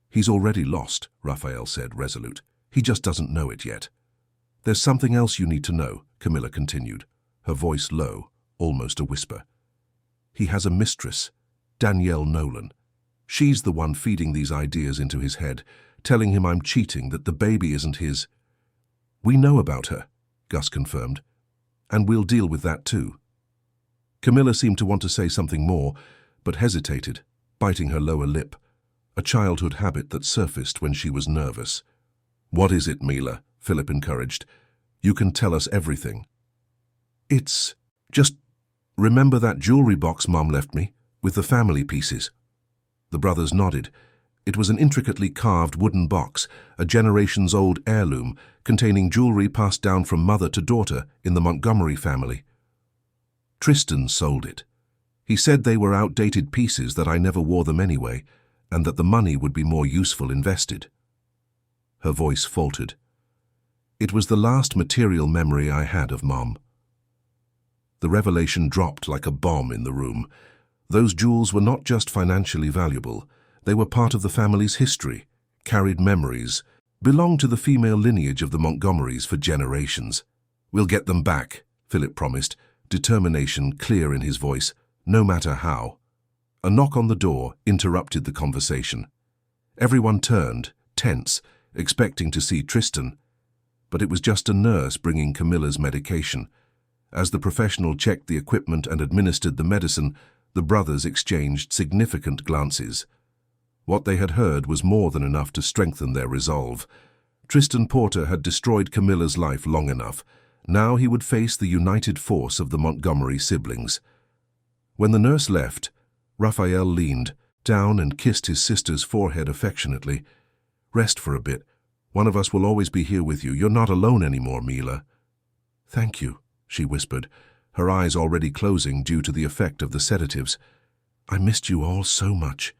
He's already lost, Raphael said, resolute. He just doesn't know it yet. There's something else you need to know, Camilla continued, her voice low, almost a whisper. He has a mistress, Danielle Nolan. She's the one feeding these ideas into his head, telling him I'm cheating, that the baby isn't his. We know about her, Gus confirmed, and we'll deal with that too. Camilla seemed to want to say something more, but hesitated, biting her lower lip, a childhood habit that surfaced when she was nervous. What is it, Mila? Philip encouraged. You can tell us everything. It's just remember that jewelry box Mom left me, with the family pieces? The brothers nodded. It was an intricately carved wooden box, a generations-old heirloom, containing jewelry passed down from mother to daughter in the Montgomery family. Tristan sold it. He said they were outdated pieces, that I never wore them anyway, and that the money would be more useful invested. Her voice faltered. It was the last material memory I had of Mom. The revelation dropped like a bomb in the room. Those jewels were not just financially valuable. They were part of the family's history, carried memories, belonged to the female lineage of the Montgomerys for generations. We'll get them back, Philip promised, determination clear in his voice, no matter how. A knock on the door interrupted the conversation. Everyone turned, tense, expecting to see Tristan. But it was just a nurse bringing Camilla's medication. As the professional checked the equipment and administered the medicine, the brothers exchanged significant glances. What they had heard was more than enough to strengthen their resolve. Tristan Porter had destroyed Camilla's life long enough. Now he would face the united force of the Montgomery siblings. When the nurse left, Raphael leaned down and kissed his sister's forehead affectionately. Rest for a bit. One of us will always be here with you. You're not alone anymore, Mila. Thank you, she whispered, her eyes already closing due to the effect of the sedatives. I missed you all so much.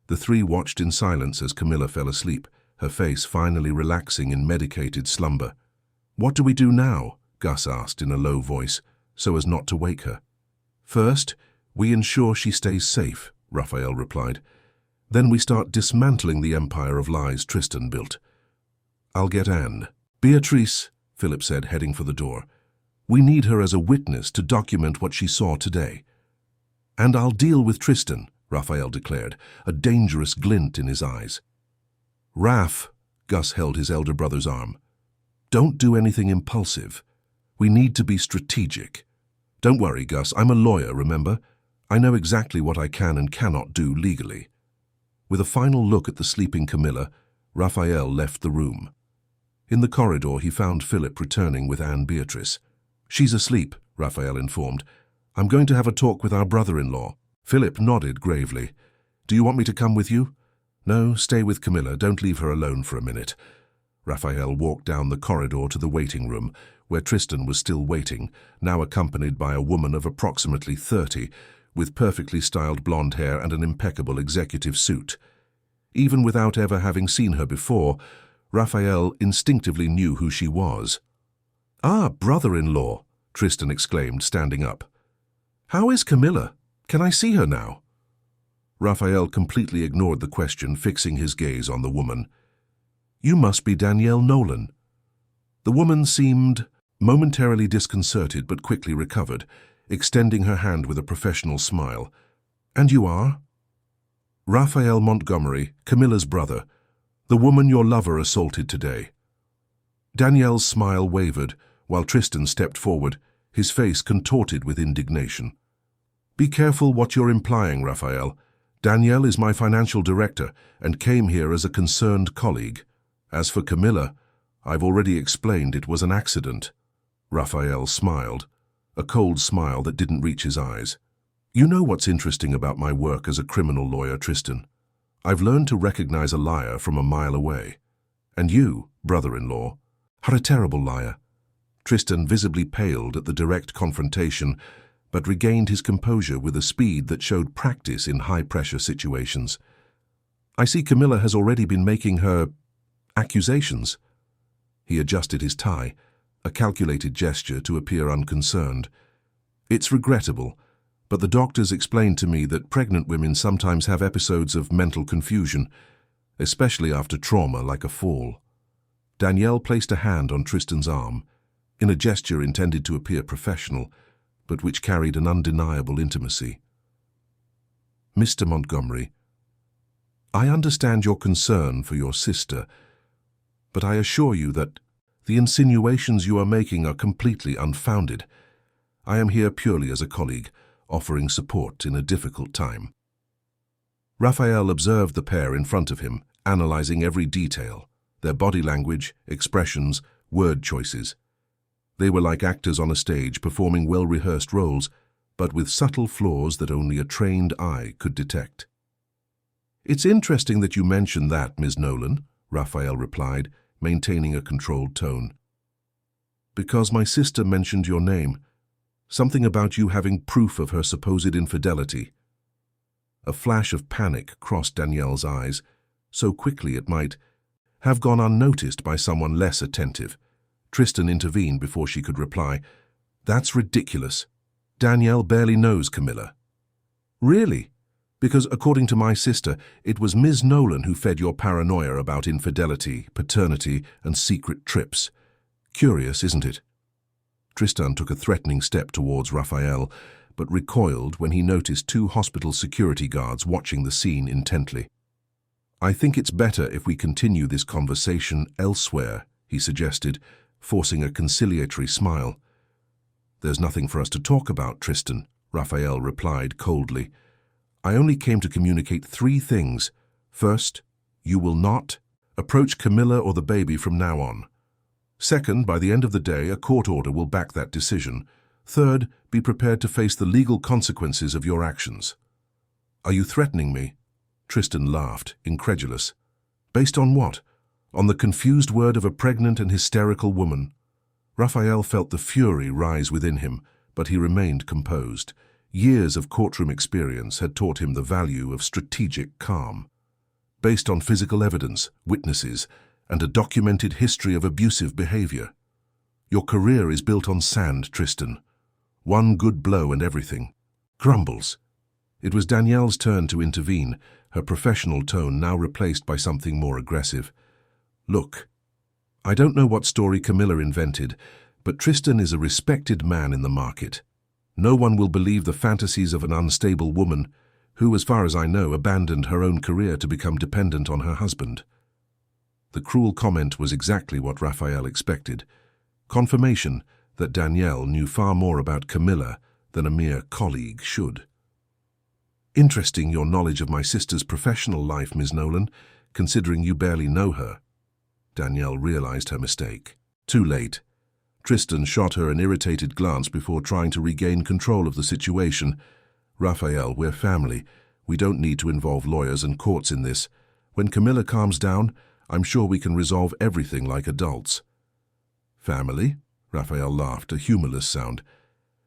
The three watched in silence as Camilla fell asleep, her face finally relaxing in medicated slumber. What do we do now? Gus asked in a low voice, so as not to wake her. First, we ensure she stays safe, Raphael replied. Then we start dismantling the empire of lies Tristan built. I'll get Anne. Beatrice, Philip said, heading for the door. We need her as a witness to document what she saw today. And I'll deal with Tristan, Raphael declared, a dangerous glint in his eyes. Raph, Gus held his elder brother's arm. Don't do anything impulsive. We need to be strategic. Don't worry, Gus, I'm a lawyer, remember? I know exactly what I can and cannot do legally. With a final look at the sleeping Camilla, Raphael left the room. In the corridor, he found Philip returning with Anne Beatrice. She's asleep, Raphael informed. I'm going to have a talk with our brother-in-law. Philip nodded gravely. Do you want me to come with you? No, stay with Camilla. Don't leave her alone for a minute. Raphael walked down the corridor to the waiting room, where Tristan was still waiting, now accompanied by a woman of approximately 30, with perfectly styled blonde hair and an impeccable executive suit. Even without ever having seen her before, Raphael instinctively knew who she was. Ah, brother-in-law, Tristan exclaimed, standing up. How is Camilla? Can I see her now? Raphael completely ignored the question, fixing his gaze on the woman. You must be Danielle Nolan. The woman seemed momentarily disconcerted but quickly recovered, extending her hand with a professional smile. And you are? Raphael Montgomery, Camilla's brother, the woman your lover assaulted today. Danielle's smile wavered while Tristan stepped forward, his face contorted with indignation. Be careful what you're implying, Raphael. Danielle is my financial director and came here as a concerned colleague. As for Camilla, I've already explained it was an accident. Raphael smiled, a cold smile that didn't reach his eyes. You know what's interesting about my work as a criminal lawyer, Tristan? I've learned to recognize a liar from a mile away. And you, brother-in-law, are a terrible liar. Tristan visibly paled at the direct confrontation, but regained his composure with a speed that showed practice in high-pressure situations. I see Camilla has already been making her accusations. He adjusted his tie, a calculated gesture to appear unconcerned. It's regrettable, but the doctors explained to me that pregnant women sometimes have episodes of mental confusion, especially after trauma like a fall. Danielle placed a hand on Tristan's arm, in a gesture intended to appear professional, but which carried an undeniable intimacy. Mr. Montgomery, I understand your concern for your sister, but I assure you that the insinuations you are making are completely unfounded. I am here purely as a colleague, offering support in a difficult time. Raphael observed the pair in front of him, analyzing every detail, their body language, expressions, word choices. They were like actors on a stage performing well-rehearsed roles, but with subtle flaws that only a trained eye could detect. It's interesting that you mention that, Ms. Nolan, Raphael replied, maintaining a controlled tone. Because my sister mentioned your name, something about you having proof of her supposed infidelity. A flash of panic crossed Danielle's eyes, so quickly it might have gone unnoticed by someone less attentive. Tristan intervened before she could reply. That's ridiculous. Danielle barely knows Camilla. Really? Because according to my sister, it was Ms. Nolan who fed your paranoia about infidelity, paternity, and secret trips. Curious, isn't it? Tristan took a threatening step towards Raphael, but recoiled when he noticed two hospital security guards watching the scene intently. I think it's better if we continue this conversation elsewhere, he suggested, forcing a conciliatory smile. There's nothing for us to talk about, Tristan, Raphael replied coldly. I only came to communicate 3 things. First, you will not approach Camilla or the baby from now on. Second, by the end of the day, a court order will back that decision. Third, be prepared to face the legal consequences of your actions. Are you threatening me? Tristan laughed, incredulous. Based on what? On the confused word of a pregnant and hysterical woman. Raphael felt the fury rise within him, but he remained composed. Years of courtroom experience had taught him the value of strategic calm. Based on physical evidence, witnesses, and a documented history of abusive behavior. Your career is built on sand, Tristan. One good blow and everything crumbles. It was Danielle's turn to intervene, her professional tone now replaced by something more aggressive. Look, I don't know what story Camilla invented, but Tristan is a respected man in the market. No one will believe the fantasies of an unstable woman who, as far as I know, abandoned her own career to become dependent on her husband. The cruel comment was exactly what Raphael expected. Confirmation that Danielle knew far more about Camilla than a mere colleague should. Interesting your knowledge of my sister's professional life, Ms. Nolan, considering you barely know her. Danielle realized her mistake. Too late. Tristan shot her an irritated glance before trying to regain control of the situation. Raphael, we're family. We don't need to involve lawyers and courts in this. When Camilla calms down, I'm sure we can resolve everything like adults. Family? Raphael laughed, a humorless sound.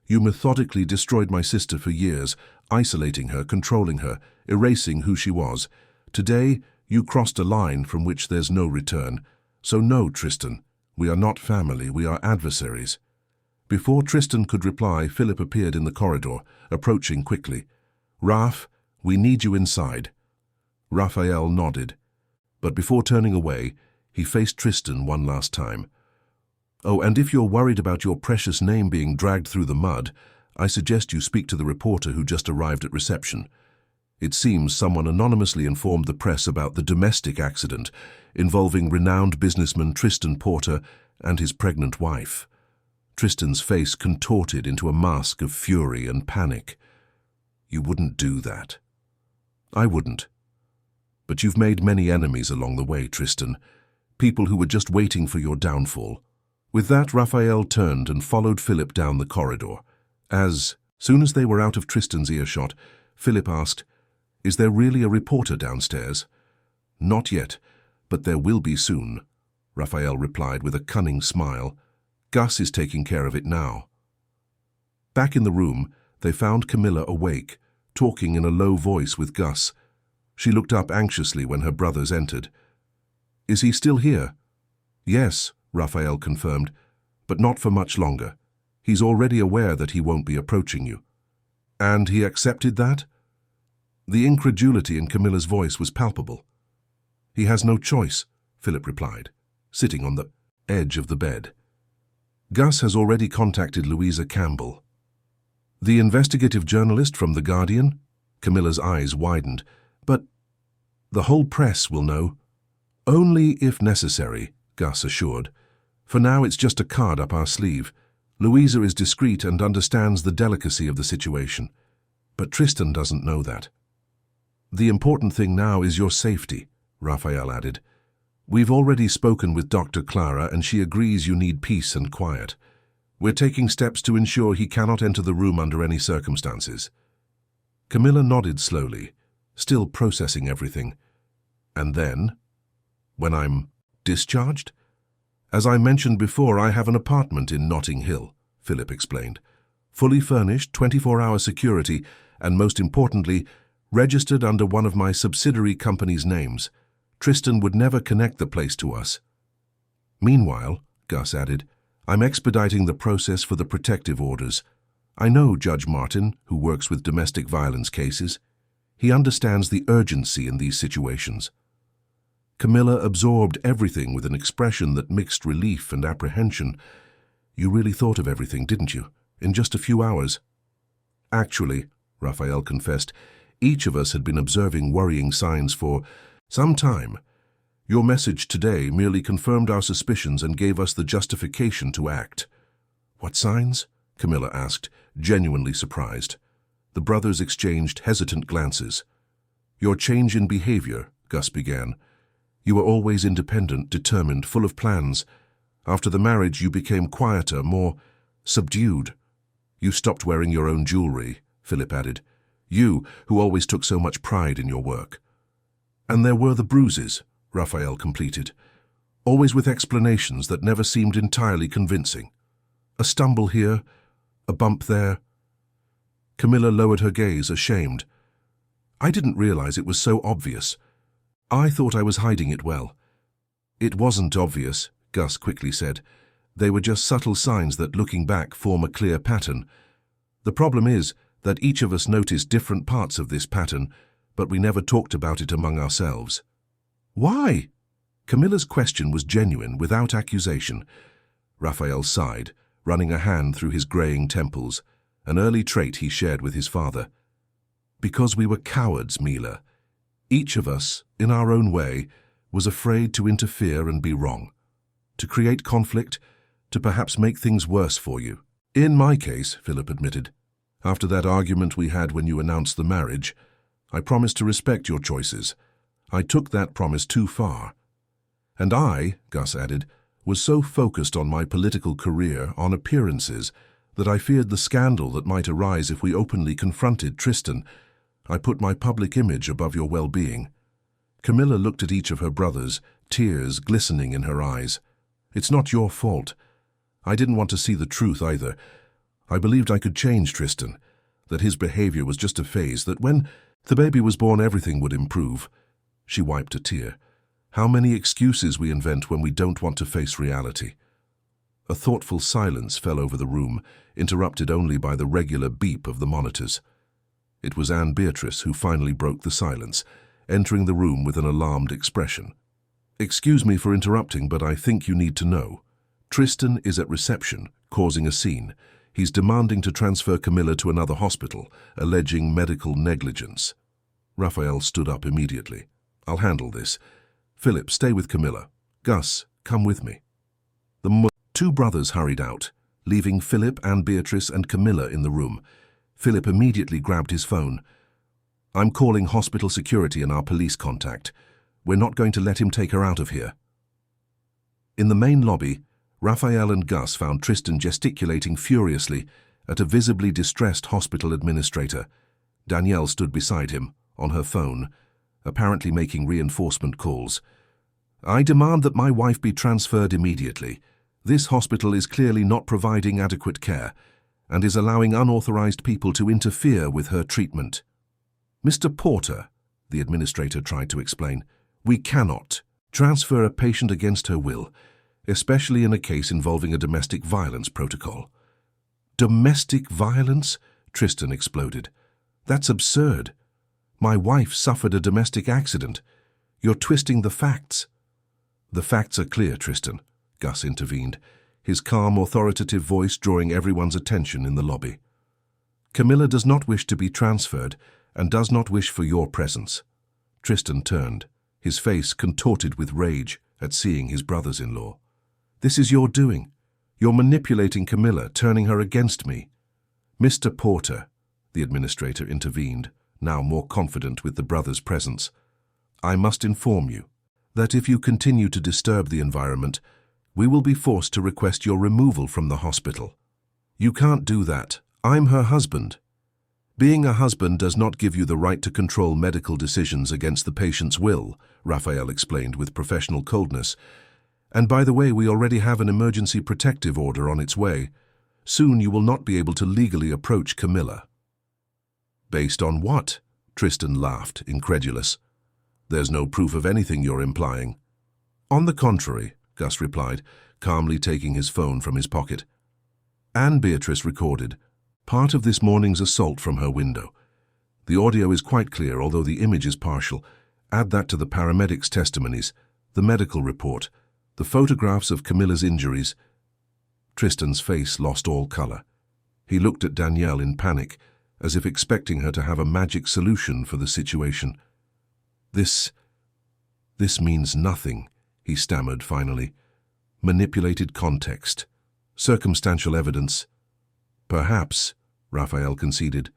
You methodically destroyed my sister for years, isolating her, controlling her, erasing who she was. Today, you crossed a line from which there's no return. So no, Tristan, we are not family, we are adversaries. Before Tristan could reply, Philip appeared in the corridor, approaching quickly. "Raf, we need you inside." Raphael nodded, but before turning away, he faced Tristan one last time. "Oh, and if you're worried about your precious name being dragged through the mud, I suggest you speak to the reporter who just arrived at reception. It seems someone anonymously informed the press about the domestic accident involving renowned businessman Tristan Porter and his pregnant wife." Tristan's face contorted into a mask of fury and panic. "You wouldn't do that." "I wouldn't. But you've made many enemies along the way, Tristan. People who were just waiting for your downfall." With that, Raphael turned and followed Philip down the corridor. As soon as they were out of Tristan's earshot, Philip asked, "Is there really a reporter downstairs?" "Not yet, but there will be soon," Raphael replied with a cunning smile. "Gus is taking care of it now." Back in the room, they found Camilla awake, talking in a low voice with Gus. She looked up anxiously when her brothers entered. "Is he still here?" "Yes," Raphael confirmed, "but not for much longer. He's already aware that he won't be approaching you." "And he accepted that?" The incredulity in Camilla's voice was palpable. "He has no choice," Philip replied, sitting on the edge of the bed. "Gus has already contacted Louisa Campbell." "The investigative journalist from The Guardian?" Camilla's eyes widened. "But the whole press will know." "Only if necessary," Gus assured. "For now it's just a card up our sleeve. Louisa is discreet and understands the delicacy of the situation. But Tristan doesn't know that." "The important thing now is your safety," Raphael added. "We've already spoken with Dr. Clara and she agrees you need peace and quiet. We're taking steps to ensure he cannot enter the room under any circumstances." Camilla nodded slowly, still processing everything. "And then? When I'm discharged?" "As I mentioned before, I have an apartment in Notting Hill," Philip explained. "Fully furnished, 24-hour security, and most importantly, registered under one of my subsidiary companies' names. Tristan would never connect the place to us." "Meanwhile," Gus added, "I'm expediting the process for the protective orders. I know Judge Martin, who works with domestic violence cases. He understands the urgency in these situations." Camilla absorbed everything with an expression that mixed relief and apprehension. "You really thought of everything, didn't you, in just a few hours?" "Actually," Raphael confessed, "each of us had been observing worrying signs for some time. Your message today merely confirmed our suspicions and gave us the justification to act." "What signs?" Camilla asked, genuinely surprised. The brothers exchanged hesitant glances. "Your change in behavior," Gus began. "You were always independent, determined, full of plans. After the marriage, you became quieter, more subdued. You stopped wearing your own jewelry," Philip added. "You, who always took so much pride in your work." "And there were the bruises," Raphael completed, "always with explanations that never seemed entirely convincing. A stumble here, a bump there." Camilla lowered her gaze, ashamed. "I didn't realize it was so obvious. I thought I was hiding it well." "It wasn't obvious," Gus quickly said. "They were just subtle signs that, looking back, form a clear pattern. The problem is that each of us noticed different parts of this pattern, but we never talked about it among ourselves." "Why?" Camilla's question was genuine, without accusation. Raphael sighed, running a hand through his graying temples, an early trait he shared with his father. "Because we were cowards, Mila. Each of us, in our own way, was afraid to interfere and be wrong, to create conflict, to perhaps make things worse for you." "In my case," Philip admitted, "after that argument we had when you announced the marriage, I promised to respect your choices. I took that promise too far. And I," Gus added, "was so focused on my political career, on appearances, that I feared the scandal that might arise if we openly confronted Tristan. I put my public image above your well-being." Camilla looked at each of her brothers, tears glistening in her eyes. "It's not your fault. I didn't want to see the truth either. I believed I could change Tristan, that his behavior was just a phase, that when the baby was born everything would improve." She wiped a tear. "How many excuses we invent when we don't want to face reality." A thoughtful silence fell over the room, interrupted only by the regular beep of the monitors. It was Anne Beatrice who finally broke the silence, entering the room with an alarmed expression. "Excuse me for interrupting, but I think you need to know. Tristan is at reception, causing a scene. He's demanding to transfer Camilla to another hospital, alleging medical negligence." Raphael stood up immediately. "I'll handle this. Philip, stay with Camilla. Gus, come with me." The two brothers hurried out, leaving Philip, Anne Beatrice, and Camilla in the room. Philip immediately grabbed his phone. "I'm calling hospital security and our police contact. We're not going to let him take her out of here." In the main lobby, Raphael and Gus found Tristan gesticulating furiously at a visibly distressed hospital administrator. Danielle stood beside him, on her phone, apparently making reinforcement calls. "I demand that my wife be transferred immediately. This hospital is clearly not providing adequate care and is allowing unauthorized people to interfere with her treatment." "Mr. Porter," the administrator tried to explain, "we cannot transfer a patient against her will, especially in a case involving a domestic violence protocol." "Domestic violence?" Tristan exploded. "That's absurd. My wife suffered a domestic accident. You're twisting the facts." "The facts are clear, Tristan," Gus intervened, his calm, authoritative voice drawing everyone's attention in the lobby. "Camilla does not wish to be transferred and does not wish for your presence." Tristan turned, his face contorted with rage at seeing his brothers-in-law. "This is your doing. You're manipulating Camilla, turning her against me." "Mr. Porter," the administrator intervened, now more confident with the brothers' presence, "I must inform you that if you continue to disturb the environment, we will be forced to request your removal from the hospital." "You can't do that. I'm her husband." "Being a husband does not give you the right to control medical decisions against the patient's will," Raphael explained with professional coldness. "And by the way, we already have an emergency protective order on its way. Soon you will not be able to legally approach Camilla." "Based on what?" Tristan laughed, incredulous. "There's no proof of anything you're implying." "On the contrary," Gus replied, calmly taking his phone from his pocket. "Anne Beatrice recorded part of this morning's assault from her window. The audio is quite clear, although the image is partial. Add that to the paramedics' testimonies, the medical report, the photographs of Camilla's injuries." Tristan's face lost all color. He looked at Danielle in panic, as if expecting her to have a magic solution for the situation. This means nothing," he stammered finally. "Manipulated context. Circumstantial evidence." "Perhaps," Raphael conceded,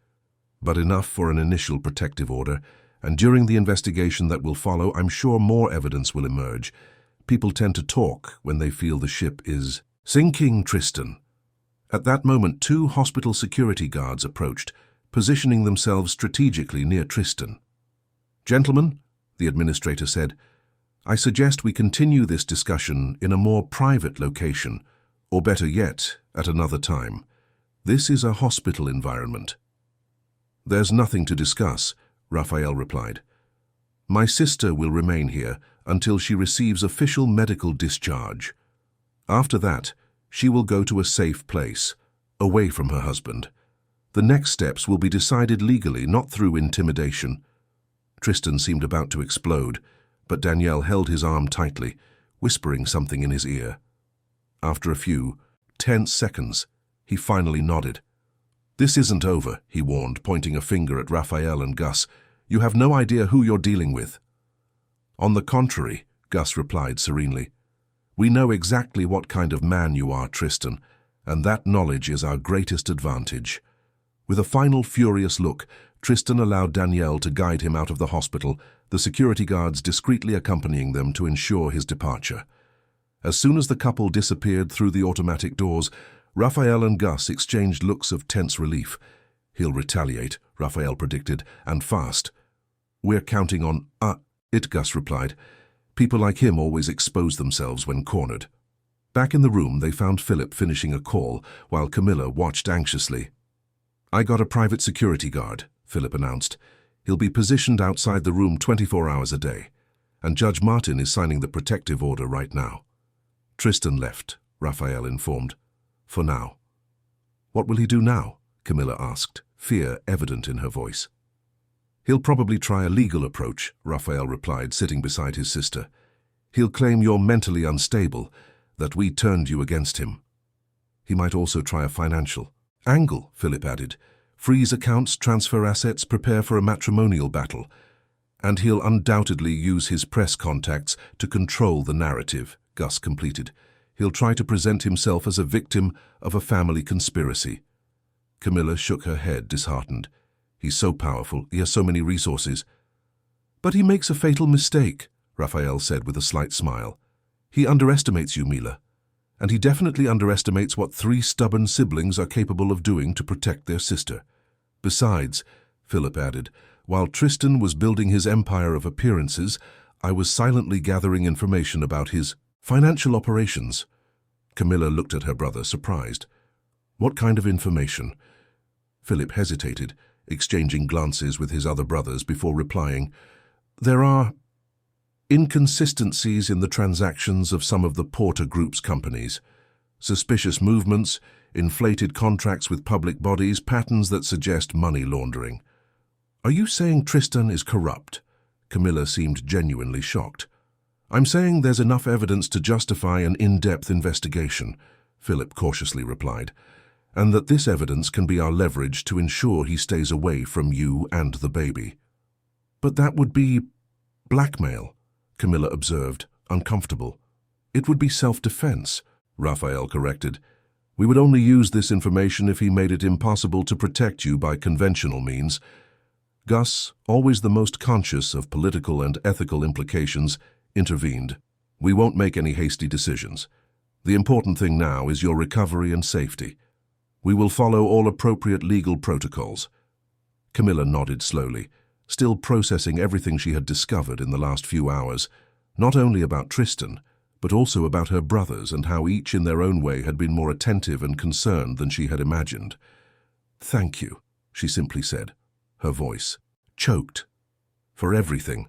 "but enough for an initial protective order, and during the investigation that will follow, I'm sure more evidence will emerge. People tend to talk when they feel the ship is sinking." Tristan. At that moment, two hospital security guards approached, positioning themselves strategically near Tristan. "Gentlemen," the administrator said, "I suggest we continue this discussion in a more private location, or better yet, at another time. This is a hospital environment." "There's nothing to discuss," Raphael replied. "My sister will remain here until she receives official medical discharge. After that, she will go to a safe place, away from her husband. The next steps will be decided legally, not through intimidation." Tristan seemed about to explode, but Danielle held his arm tightly, whispering something in his ear. After a few tense seconds, he finally nodded. "This isn't over," he warned, pointing a finger at Raphael and Gus. "You have no idea who you're dealing with." "On the contrary," Gus replied serenely. "We know exactly what kind of man you are, Tristan, and that knowledge is our greatest advantage." With a final furious look, Tristan allowed Danielle to guide him out of the hospital, the security guards discreetly accompanying them to ensure his departure. As soon as the couple disappeared through the automatic doors, Raphael and Gus exchanged looks of tense relief. "He'll retaliate," Raphael predicted, "and fast." "We're counting on it," Gus replied. "People like him always expose themselves when cornered." Back in the room, they found Philip finishing a call, while Camilla watched anxiously. "I got a private security guard," Philip announced. "He'll be positioned outside the room 24 hours a day, and Judge Martin is signing the protective order right now." Tristan left, Raphael informed. "For now." "What will he do now?" Camilla asked, fear evident in her voice. "He'll probably try a legal approach," Raphael replied, sitting beside his sister. "He'll claim you're mentally unstable, that we turned you against him. He might also try a financial angle," Philip added. "Freeze accounts, transfer assets, prepare for a matrimonial battle. And he'll undoubtedly use his press contacts to control the narrative," Gus completed. "He'll try to present himself as a victim of a family conspiracy." Camilla shook her head, disheartened. "He's so powerful, he has so many resources." "But he makes a fatal mistake," Raphael said with a slight smile. "He underestimates you, Mila. And he definitely underestimates what 3 stubborn siblings are capable of doing to protect their sister. Besides," Philip added, "while Tristan was building his empire of appearances, I was silently gathering information about his financial operations." Camilla looked at her brother, surprised. "What kind of information?" Philip hesitated, exchanging glances with his other brothers before replying. "There are inconsistencies in the transactions of some of the Porter Group's companies. Suspicious movements, inflated contracts with public bodies, patterns that suggest money laundering." "Are you saying Tristan is corrupt?" Camilla seemed genuinely shocked. "I'm saying there's enough evidence to justify an in-depth investigation," Philip cautiously replied, "and that this evidence can be our leverage to ensure he stays away from you and the baby." "But that would be blackmail," Camilla observed, uncomfortable. "It would be self-defense," Raphael corrected. "We would only use this information if he made it impossible to protect you by conventional means." Gus, always the most conscious of political and ethical implications, intervened. "We won't make any hasty decisions. The important thing now is your recovery and safety. We will follow all appropriate legal protocols." Camilla nodded slowly, still processing everything she had discovered in the last few hours, not only about Tristan, but also about her brothers and how each in their own way had been more attentive and concerned than she had imagined. "Thank you," she simply said, her voice choked, "for everything."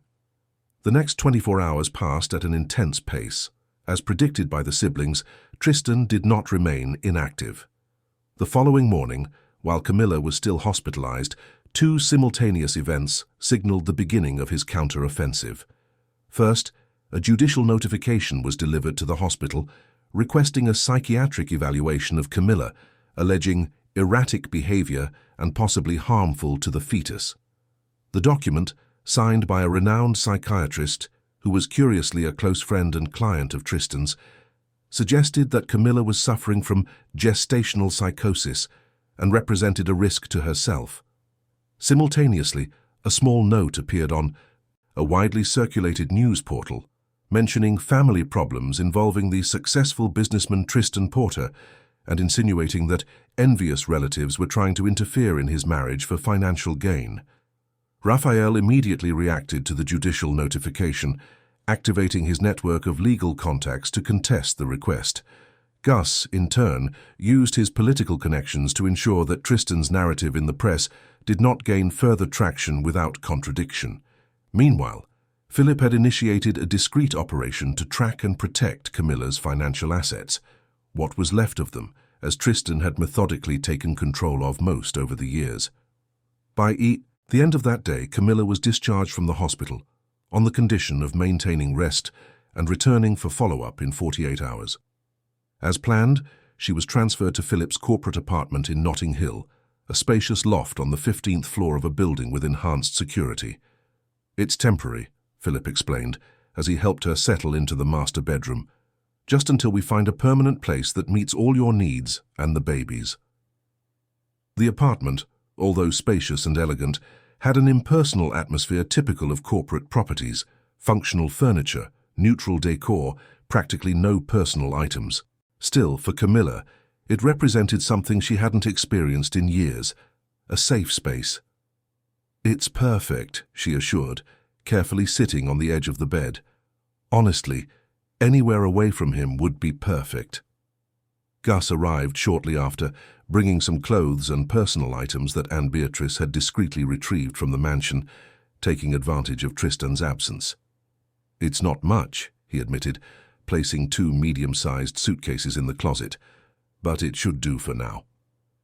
The next 24 hours passed at an intense pace. As predicted by the siblings, Tristan did not remain inactive. The following morning, while Camilla was still hospitalized, 2 simultaneous events signaled the beginning of his counter-offensive. First, a judicial notification was delivered to the hospital requesting a psychiatric evaluation of Camilla, alleging erratic behavior and possibly harmful to the fetus. The document, signed by a renowned psychiatrist who was curiously a close friend and client of Tristan's, suggested that Camilla was suffering from gestational psychosis and represented a risk to herself. Simultaneously, a small note appeared on a widely circulated news portal mentioning family problems involving the successful businessman Tristan Porter and insinuating that envious relatives were trying to interfere in his marriage for financial gain. Raphael immediately reacted to the judicial notification, activating his network of legal contacts to contest the request. Gus, in turn, used his political connections to ensure that Tristan's narrative in the press did not gain further traction without contradiction. Meanwhile, Philip had initiated a discreet operation to track and protect Camilla's financial assets, what was left of them, as Tristan had methodically taken control of most over the years. By the end of that day, Camilla was discharged from the hospital, on the condition of maintaining rest and returning for follow-up in 48 hours. As planned, she was transferred to Philip's corporate apartment in Notting Hill, a spacious loft on the 15th floor of a building with enhanced security. "It's temporary," Philip explained, as he helped her settle into the master bedroom, "just until we find a permanent place that meets all your needs and the baby's." The apartment, although spacious and elegant, had an impersonal atmosphere typical of corporate properties: functional furniture, neutral decor, practically no personal items. Still, for Camilla, it represented something she hadn't experienced in years: a safe space. "It's perfect," she assured, carefully sitting on the edge of the bed. "Honestly, anywhere away from him would be perfect." Gus arrived shortly after, bringing some clothes and personal items that Anne Beatrice had discreetly retrieved from the mansion, taking advantage of Tristan's absence. "It's not much," he admitted, placing 2 medium-sized suitcases in the closet, "but it should do for now."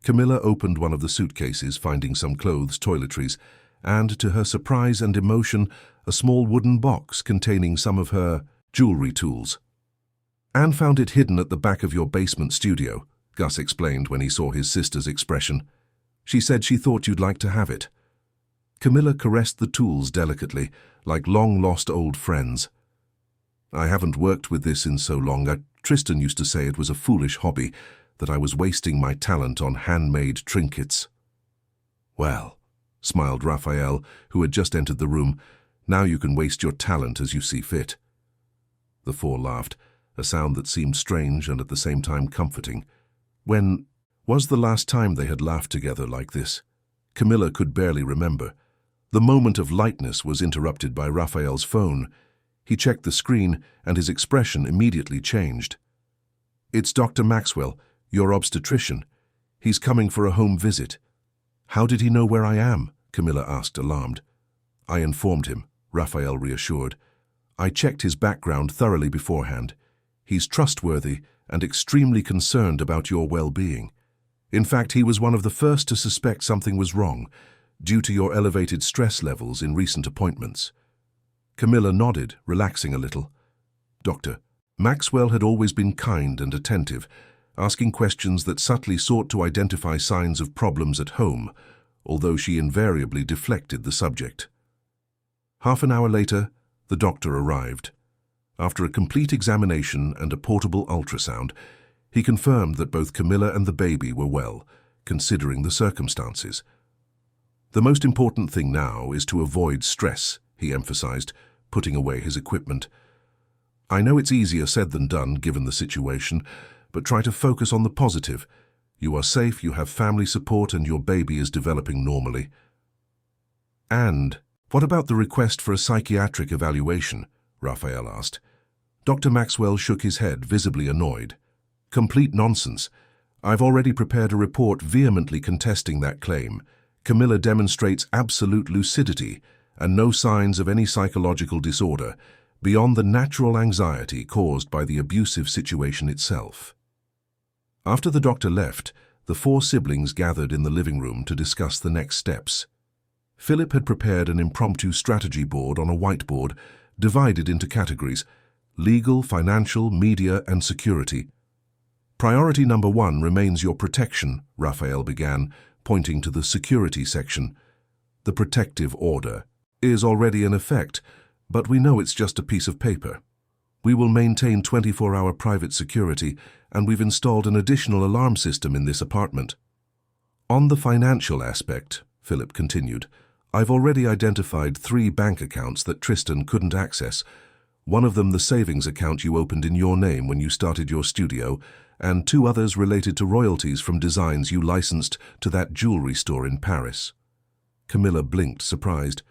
Camilla opened one of the suitcases, finding some clothes, toiletries, and, to her surprise and emotion, a small wooden box containing some of her jewelry tools. "Anne found it hidden at the back of your basement studio," Gus explained when he saw his sister's expression. "She said she thought you'd like to have it." Camilla caressed the tools delicately, like long-lost old friends. "I haven't worked with this in so long. Tristan used to say it was a foolish hobby, that I was wasting my talent on handmade trinkets." "Well," smiled Raphael, who had just entered the room, "now you can waste your talent as you see fit." The four laughed, a sound that seemed strange and at the same time comforting. When was the last time they had laughed together like this? Camilla could barely remember. The moment of lightness was interrupted by Raphael's phone. He checked the screen, and his expression immediately changed. "It's Dr. Maxwell, your obstetrician. He's coming for a home visit." "How did he know where I am?" Camilla asked, alarmed. "I informed him," Raphael reassured. "I checked his background thoroughly beforehand. He's trustworthy and extremely concerned about your well-being. In fact, he was one of the first to suspect something was wrong, due to your elevated stress levels in recent appointments." Camilla nodded, relaxing a little. Dr. Maxwell had always been kind and attentive, asking questions that subtly sought to identify signs of problems at home, although she invariably deflected the subject. Half an hour later, the doctor arrived. After a complete examination and a portable ultrasound, he confirmed that both Camilla and the baby were well, considering the circumstances. "The most important thing now is to avoid stress," he emphasized, putting away his equipment. "I know it's easier said than done, given the situation, but try to focus on the positive. You are safe, you have family support, and your baby is developing normally." "And what about the request for a psychiatric evaluation?" Raphael asked. Dr. Maxwell shook his head, visibly annoyed. "Complete nonsense. I've already prepared a report vehemently contesting that claim. Camilla demonstrates absolute lucidity and no signs of any psychological disorder, beyond the natural anxiety caused by the abusive situation itself." After the doctor left, the four siblings gathered in the living room to discuss the next steps. Philip had prepared an impromptu strategy board on a whiteboard, divided into categories: legal, financial, media, and security. "Priority number 1 remains your protection," Raphael began, pointing to the security section. "The protective order is already in effect, but we know it's just a piece of paper. We will maintain 24-hour private security, and we've installed an additional alarm system in this apartment." "On the financial aspect," Philip continued, "I've already identified 3 bank accounts that Tristan couldn't access. One of them the savings account you opened in your name when you started your studio, and 2 others related to royalties from designs you licensed to that jewelry store in Paris." Camilla blinked, surprised.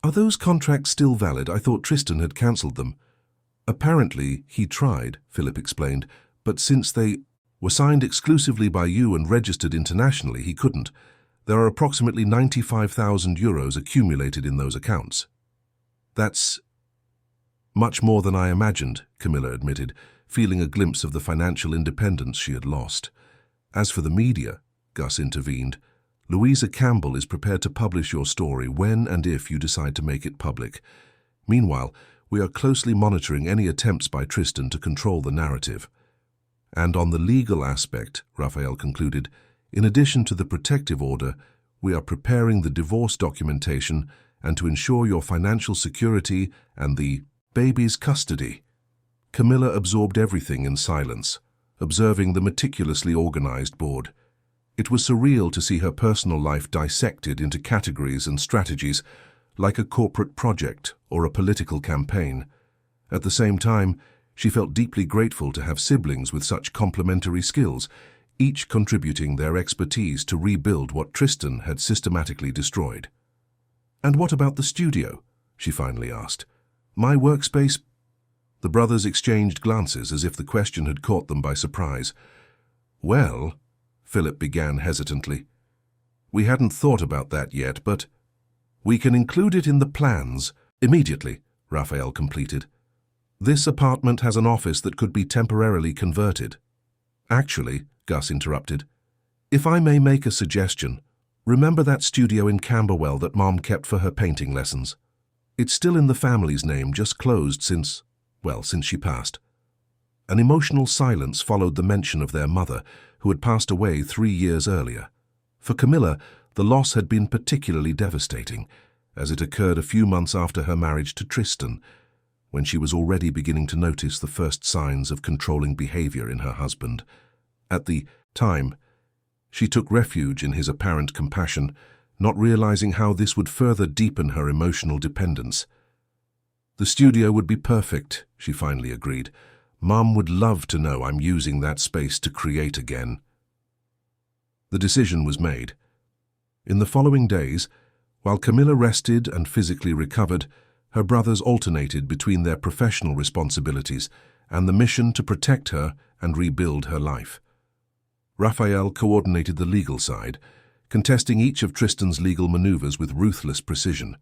"Are those contracts still valid? I thought Tristan had cancelled them." "Apparently, he tried," Philip explained, "but since they were signed exclusively by you and registered internationally, he couldn't. There are approximately 95,000 euros accumulated in those accounts." "That's much more than I imagined," Camilla admitted, feeling a glimpse of the financial independence she had lost. "As for the media," Gus intervened, "Louisa Campbell is prepared to publish your story when and if you decide to make it public. Meanwhile, we are closely monitoring any attempts by Tristan to control the narrative." "And on the legal aspect," Raphael concluded, "in addition to the protective order, we are preparing the divorce documentation and to ensure your financial security and the baby's custody." Camilla absorbed everything in silence, observing the meticulously organized board. It was surreal to see her personal life dissected into categories and strategies, like a corporate project or a political campaign. At the same time, she felt deeply grateful to have siblings with such complementary skills, each contributing their expertise to rebuild what Tristan had systematically destroyed. "And what about the studio?" she finally asked. "My workspace?" The brothers exchanged glances as if the question had caught them by surprise. "Well," Philip began hesitantly, "we hadn't thought about that yet, but we can include it in the plans immediately," Raphael completed. "This apartment has an office that could be temporarily converted." "Actually," Gus interrupted, If I may make a suggestion, remember that studio in Camberwell that Mom kept for her painting lessons? It's still in the family's name, just closed since she passed. An emotional silence followed the mention of their mother, who had passed away 3 years earlier. For Camilla, the loss had been particularly devastating, as it occurred a few months after her marriage to Tristan, when she was already beginning to notice the first signs of controlling behavior in her husband. At the time, she took refuge in his apparent compassion, not realizing how this would further deepen her emotional dependence. The studio would be perfect, she finally agreed. Mom would love to know I'm using that space to create again. The decision was made. In the following days, while Camilla rested and physically recovered, her brothers alternated between their professional responsibilities and the mission to protect her and rebuild her life. Raphael coordinated the legal side, contesting each of Tristan's legal maneuvers with ruthless precision.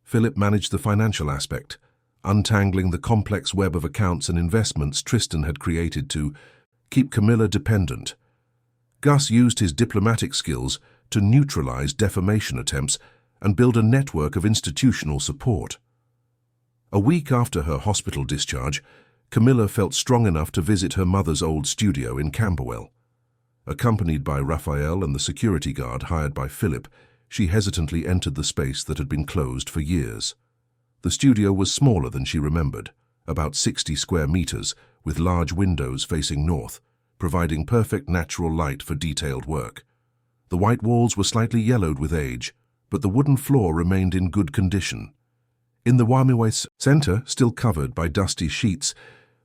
Philip managed the financial aspect, untangling the complex web of accounts and investments Tristan had created to keep Camilla dependent. Gus used his diplomatic skills to neutralize defamation attempts and build a network of institutional support. A week after her hospital discharge, Camilla felt strong enough to visit her mother's old studio in Camberwell. Accompanied by Raphael and the security guard hired by Philip, she hesitantly entered the space that had been closed for years. The studio was smaller than she remembered, about 60 square meters, with large windows facing north, providing perfect natural light for detailed work. The white walls were slightly yellowed with age, but the wooden floor remained in good condition. In the Wamiwes center, still covered by dusty sheets,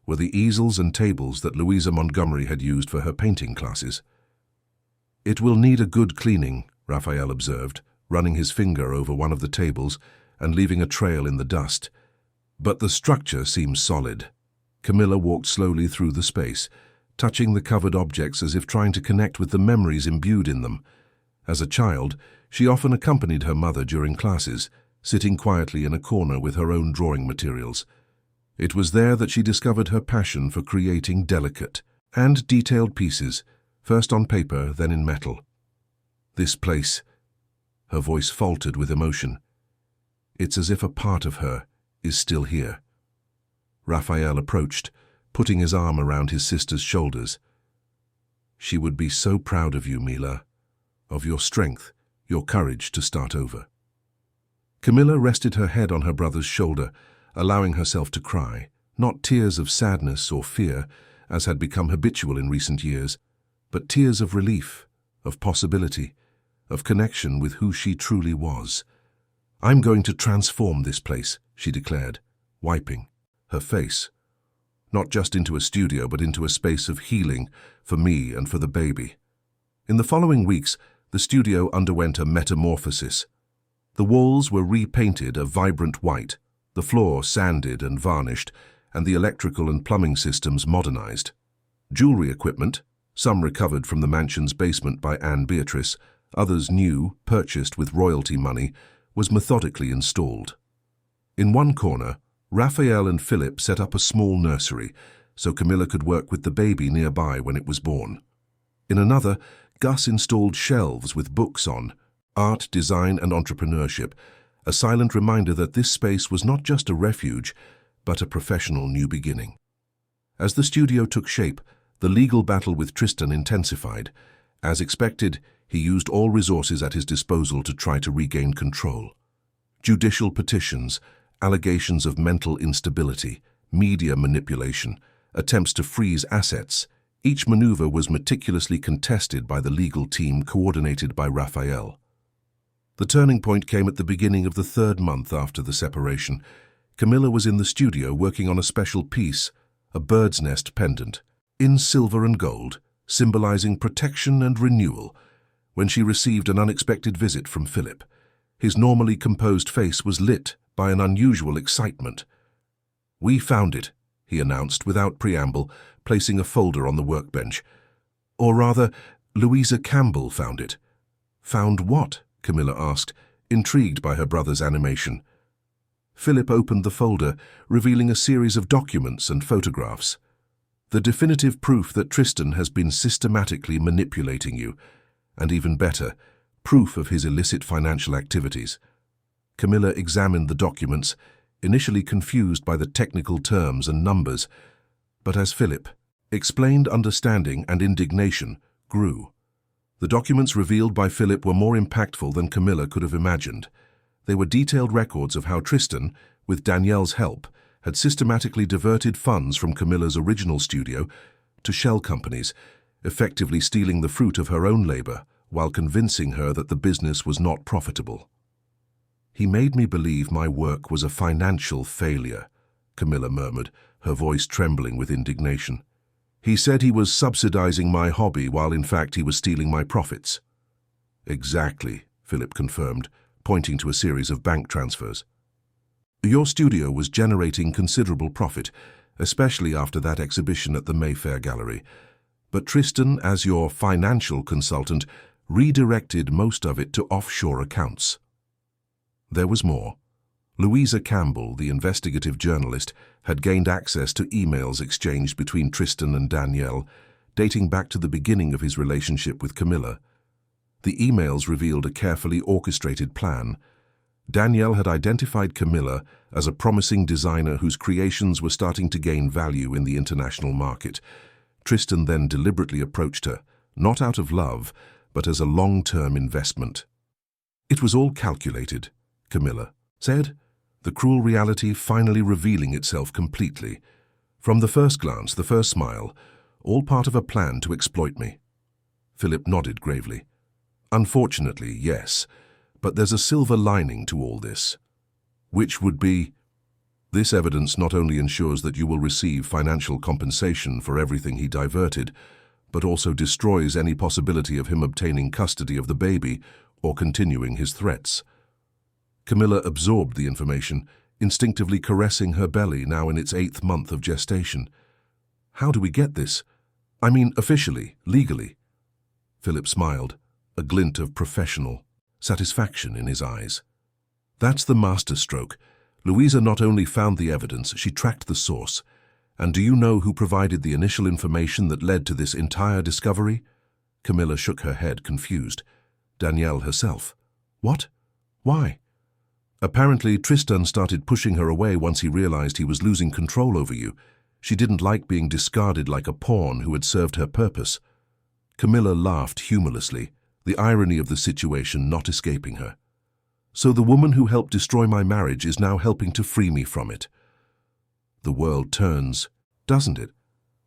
were the easels and tables that Louisa Montgomery had used for her painting classes. "It will need a good cleaning," Raphael observed, running his finger over one of the tables and leaving a trail in the dust. "But the structure seems solid." Camilla walked slowly through the space, touching the covered objects as if trying to connect with the memories imbued in them. As a child, she often accompanied her mother during classes, sitting quietly in a corner with her own drawing materials. It was there that she discovered her passion for creating delicate and detailed pieces, first on paper, then in metal. "This place," her voice faltered with emotion. "It's as if a part of her is still here." Raphael approached, putting his arm around his sister's shoulders. "She would be so proud of you, Mila, of your strength, your courage to start over." Camilla rested her head on her brother's shoulder, allowing herself to cry, not tears of sadness or fear, as had become habitual in recent years, but tears of relief, of possibility, of connection with who she truly was. "I'm going to transform this place," she declared, wiping her face. "Not just into a studio, but into a space of healing for me and for the baby." In the following weeks, the studio underwent a metamorphosis. The walls were repainted a vibrant white, the floor sanded and varnished, and the electrical and plumbing systems modernized. Jewelry equipment, some recovered from the mansion's basement by Anne Beatrice, others new, purchased with royalty money, was methodically installed. In one corner, Raphael and Philip set up a small nursery, so Camilla could work with the baby nearby when it was born. In another, Gus installed shelves with books on art, design, and entrepreneurship, a silent reminder that this space was not just a refuge, but a professional new beginning. As the studio took shape, the legal battle with Tristan intensified. As expected, he used all resources at his disposal to try to regain control. Judicial petitions, allegations of mental instability, media manipulation, attempts to freeze assets. Each maneuver was meticulously contested by the legal team coordinated by Raphael. The turning point came at the beginning of the 3rd month after the separation. Camilla was in the studio working on a special piece, a bird's nest pendant, in silver and gold, symbolizing protection and renewal, when she received an unexpected visit from Philip. His normally composed face was lit by an unusual excitement. "We found it," he announced without preamble, placing a folder on the workbench. "Or rather, Louisa Campbell found it." "Found what?" Camilla asked, intrigued by her brother's animation. Philip opened the folder, revealing a series of documents and photographs. "The definitive proof that Tristan has been systematically manipulating you. and even better, proof of his illicit financial activities. Camilla examined the documents, initially confused by the technical terms and numbers, but as Philip explained, understanding and indignation grew. The documents revealed by Philip were more impactful than Camilla could have imagined. They were detailed records of how Tristan, with Danielle's help, had systematically diverted funds from Camilla's original studio to shell companies, effectively stealing the fruit of her own labor while convincing her that the business was not profitable. "He made me believe my work was a financial failure," Camilla murmured, her voice trembling with indignation. "He said he was subsidizing my hobby while in fact he was stealing my profits." "Exactly," Philip confirmed, pointing to a series of bank transfers. "Your studio was generating considerable profit, especially after that exhibition at the Mayfair Gallery. But Tristan, as your financial consultant, redirected most of it to offshore accounts." There was more. Louisa Campbell, the investigative journalist, had gained access to emails exchanged between Tristan and Danielle, dating back to the beginning of his relationship with Camilla. The emails revealed a carefully orchestrated plan. Danielle had identified Camilla as a promising designer whose creations were starting to gain value in the international market. Tristan then deliberately approached her, not out of love, but as a long-term investment. "It was all calculated," Camilla said, the cruel reality finally revealing itself completely. "From the first glance, the first smile, all part of a plan to exploit me." Philip nodded gravely. "Unfortunately, yes, but there's a silver lining to all this." "Which would be?" "This evidence not only ensures that you will receive financial compensation for everything he diverted, but also destroys any possibility of him obtaining custody of the baby or continuing his threats." Camilla absorbed the information, instinctively caressing her belly now in its 8th month of gestation. "How do we get this? I mean, officially, legally?" Philip smiled, a glint of professional satisfaction in his eyes. "That's the masterstroke. Louisa not only found the evidence, she tracked the source. And do you know who provided the initial information that led to this entire discovery?" Camilla shook her head, confused. "Danielle herself." "What? Why?" "Apparently, Tristan started pushing her away once he realized he was losing control over you. She didn't like being discarded like a pawn who had served her purpose." Camilla laughed humorlessly, the irony of the situation not escaping her. "So the woman who helped destroy my marriage is now helping to free me from it." "The world turns, doesn't it?"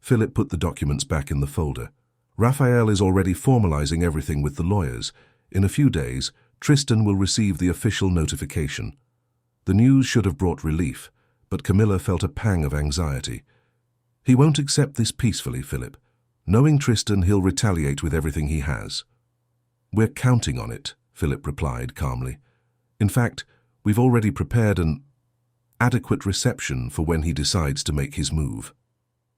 Philip put the documents back in the folder. "Raphael is already formalizing everything with the lawyers. In a few days, Tristan will receive the official notification." The news should have brought relief, but Camilla felt a pang of anxiety. "He won't accept this peacefully, Philip. Knowing Tristan, he'll retaliate with everything he has." "We're counting on it," Philip replied calmly. "In fact, we've already prepared an adequate reception for when he decides to make his move."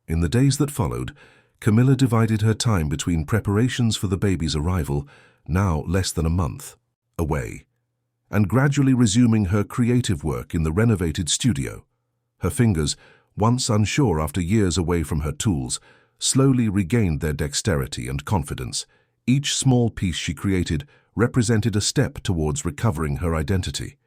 In the days that followed, Camilla divided her time between preparations for the baby's arrival, now less than a month away, and gradually resuming her creative work in the renovated studio. Her fingers, once unsure after years away from her tools, slowly regained their dexterity and confidence. Each small piece she created represented a step towards recovering her identity.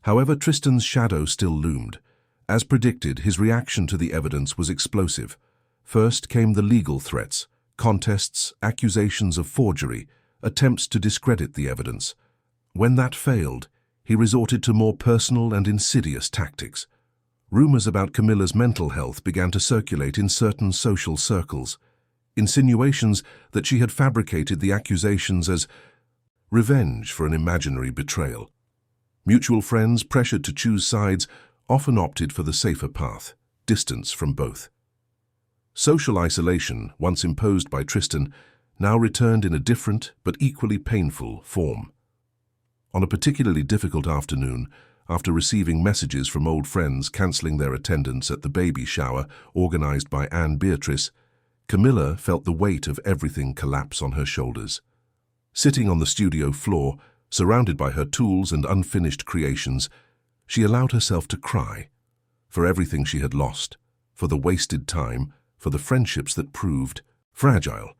However, Tristan's shadow still loomed. As predicted, his reaction to the evidence was explosive. First came the legal threats, contests, accusations of forgery, attempts to discredit the evidence. When that failed, he resorted to more personal and insidious tactics. Rumors about Camilla's mental health began to circulate in certain social circles. Insinuations that she had fabricated the accusations as revenge for an imaginary betrayal. Mutual friends, pressured to choose sides, often opted for the safer path, distance from both. Social isolation, once imposed by Tristan, now returned in a different but equally painful form. On a particularly difficult afternoon, after receiving messages from old friends cancelling their attendance at the baby shower organized by Anne Beatrice, Camilla felt the weight of everything collapse on her shoulders. Sitting on the studio floor, surrounded by her tools and unfinished creations, she allowed herself to cry. For everything she had lost, for the wasted time, for the friendships that proved fragile.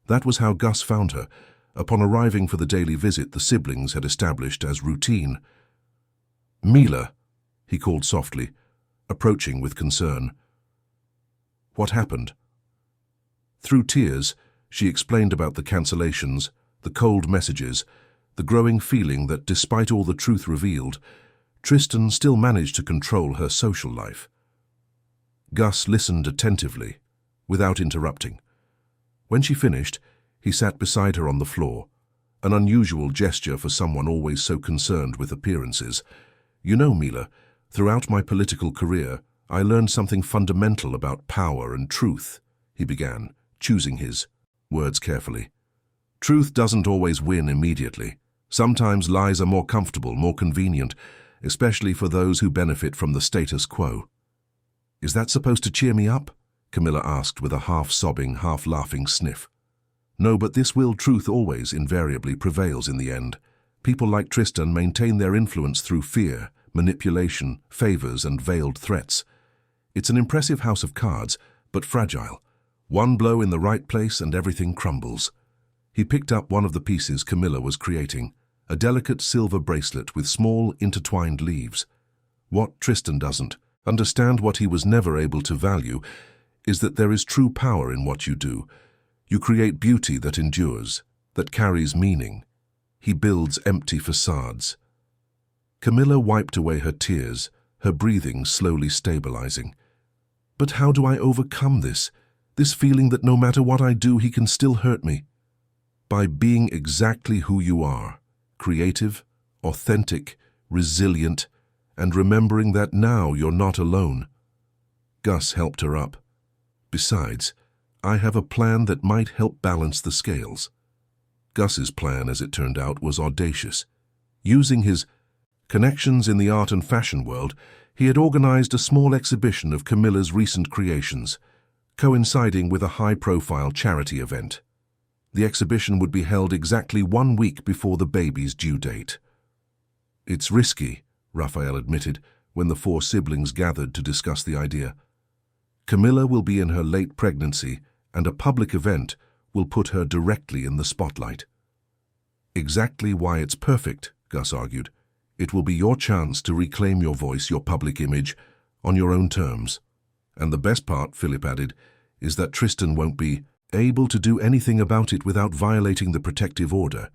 That was how Gus found her, upon arriving for the daily visit the siblings had established as routine. "Mila," he called softly, approaching with concern. "What happened?" Through tears, she explained about the cancellations, the cold messages, the growing feeling that despite all the truth revealed, Tristan still managed to control her social life. Gus listened attentively, without interrupting. When she finished, he sat beside her on the floor, an unusual gesture for someone always so concerned with appearances. "You know, Mila, throughout my political career, I learned something fundamental about power and truth," he began, choosing his words carefully. "Truth doesn't always win immediately. Sometimes lies are more comfortable, more convenient, especially for those who benefit from the status quo." "Is that supposed to cheer me up?" Camilla asked with a half-sobbing, half-laughing sniff. "No, but this truth always, invariably prevails in the end. People like Tristan maintain their influence through fear, manipulation, favors, and veiled threats. It's an impressive house of cards, but fragile. One blow in the right place and everything crumbles." He picked up one of the pieces Camilla was creating, a delicate silver bracelet with small, intertwined leaves. What Tristan doesn't understand, what he was never able to value, is that there is true power in what you do. You create beauty that endures, that carries meaning. He builds empty facades. Camilla wiped away her tears, her breathing slowly stabilizing. "But how do I overcome this feeling that no matter what I do, he can still hurt me?" "By being exactly who you are, creative, authentic, resilient, and remembering that now you're not alone." Gus helped her up. "Besides, I have a plan that might help balance the scales." Gus's plan, as it turned out, was audacious. Using his connections in the art and fashion world, he had organized a small exhibition of Camilla's recent creations, coinciding with a high-profile charity event. The exhibition would be held exactly 1 week before the baby's due date. "It's risky," Raphael admitted when the 4 siblings gathered to discuss the idea. "Camilla will be in her late pregnancy, and a public event will put her directly in the spotlight." "Exactly why it's perfect," Gus argued. "It will be your chance to reclaim your voice, your public image, on your own terms. And the best part," Philip added, "is that Tristan won't be able to do anything about it without violating the protective order.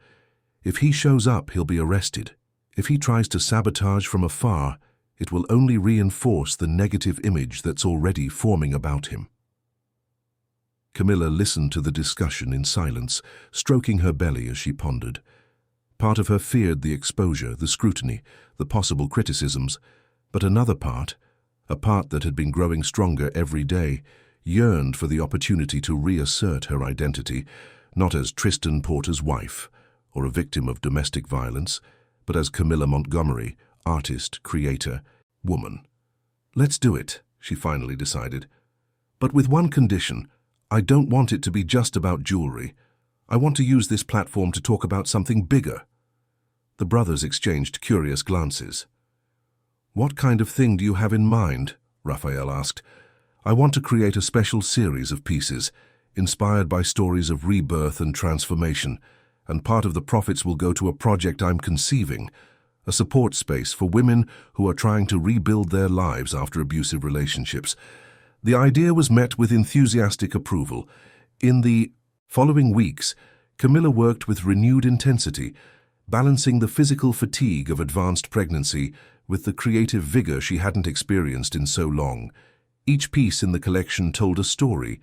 If he shows up, he'll be arrested. If he tries to sabotage from afar, it will only reinforce the negative image that's already forming about him." Camilla listened to the discussion in silence, stroking her belly as she pondered. Part of her feared the exposure, the scrutiny, the possible criticisms, but another part, a part that had been growing stronger every day, yearned for the opportunity to reassert her identity, not as Tristan Porter's wife or a victim of domestic violence, but as Camilla Montgomery, artist, creator, woman. "Let's do it," she finally decided. "But with one condition. I don't want it to be just about jewelry. I want to use this platform to talk about something bigger." The brothers exchanged curious glances. "What kind of thing do you have in mind?" Raphael asked. "I want to create a special series of pieces, inspired by stories of rebirth and transformation, and part of the profits will go to a project I'm conceiving, a support space for women who are trying to rebuild their lives after abusive relationships." The idea was met with enthusiastic approval. In the following weeks, Camilla worked with renewed intensity, balancing the physical fatigue of advanced pregnancy with the creative vigor she hadn't experienced in so long. Each piece in the collection told a story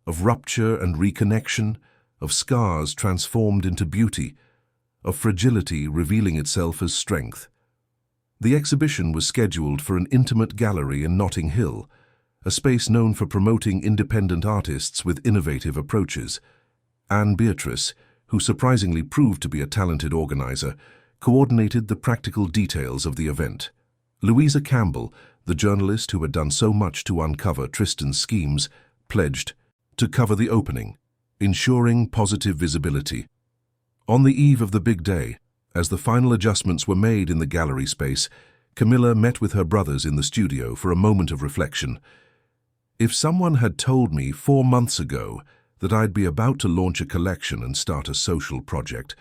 of rupture and reconnection, of scars transformed into beauty, of fragility revealing itself as strength. The exhibition was scheduled for an intimate gallery in Notting Hill, a space known for promoting independent artists with innovative approaches. Anne Beatrice, who surprisingly proved to be a talented organizer, coordinated the practical details of the event. Louisa Campbell, the journalist who had done so much to uncover Tristan's schemes, pledged to cover the opening, ensuring positive visibility. On the eve of the big day, as the final adjustments were made in the gallery space, Camilla met with her brothers in the studio for a moment of reflection. "If someone had told me 4 months ago That I'd be about to launch a collection and start a social project,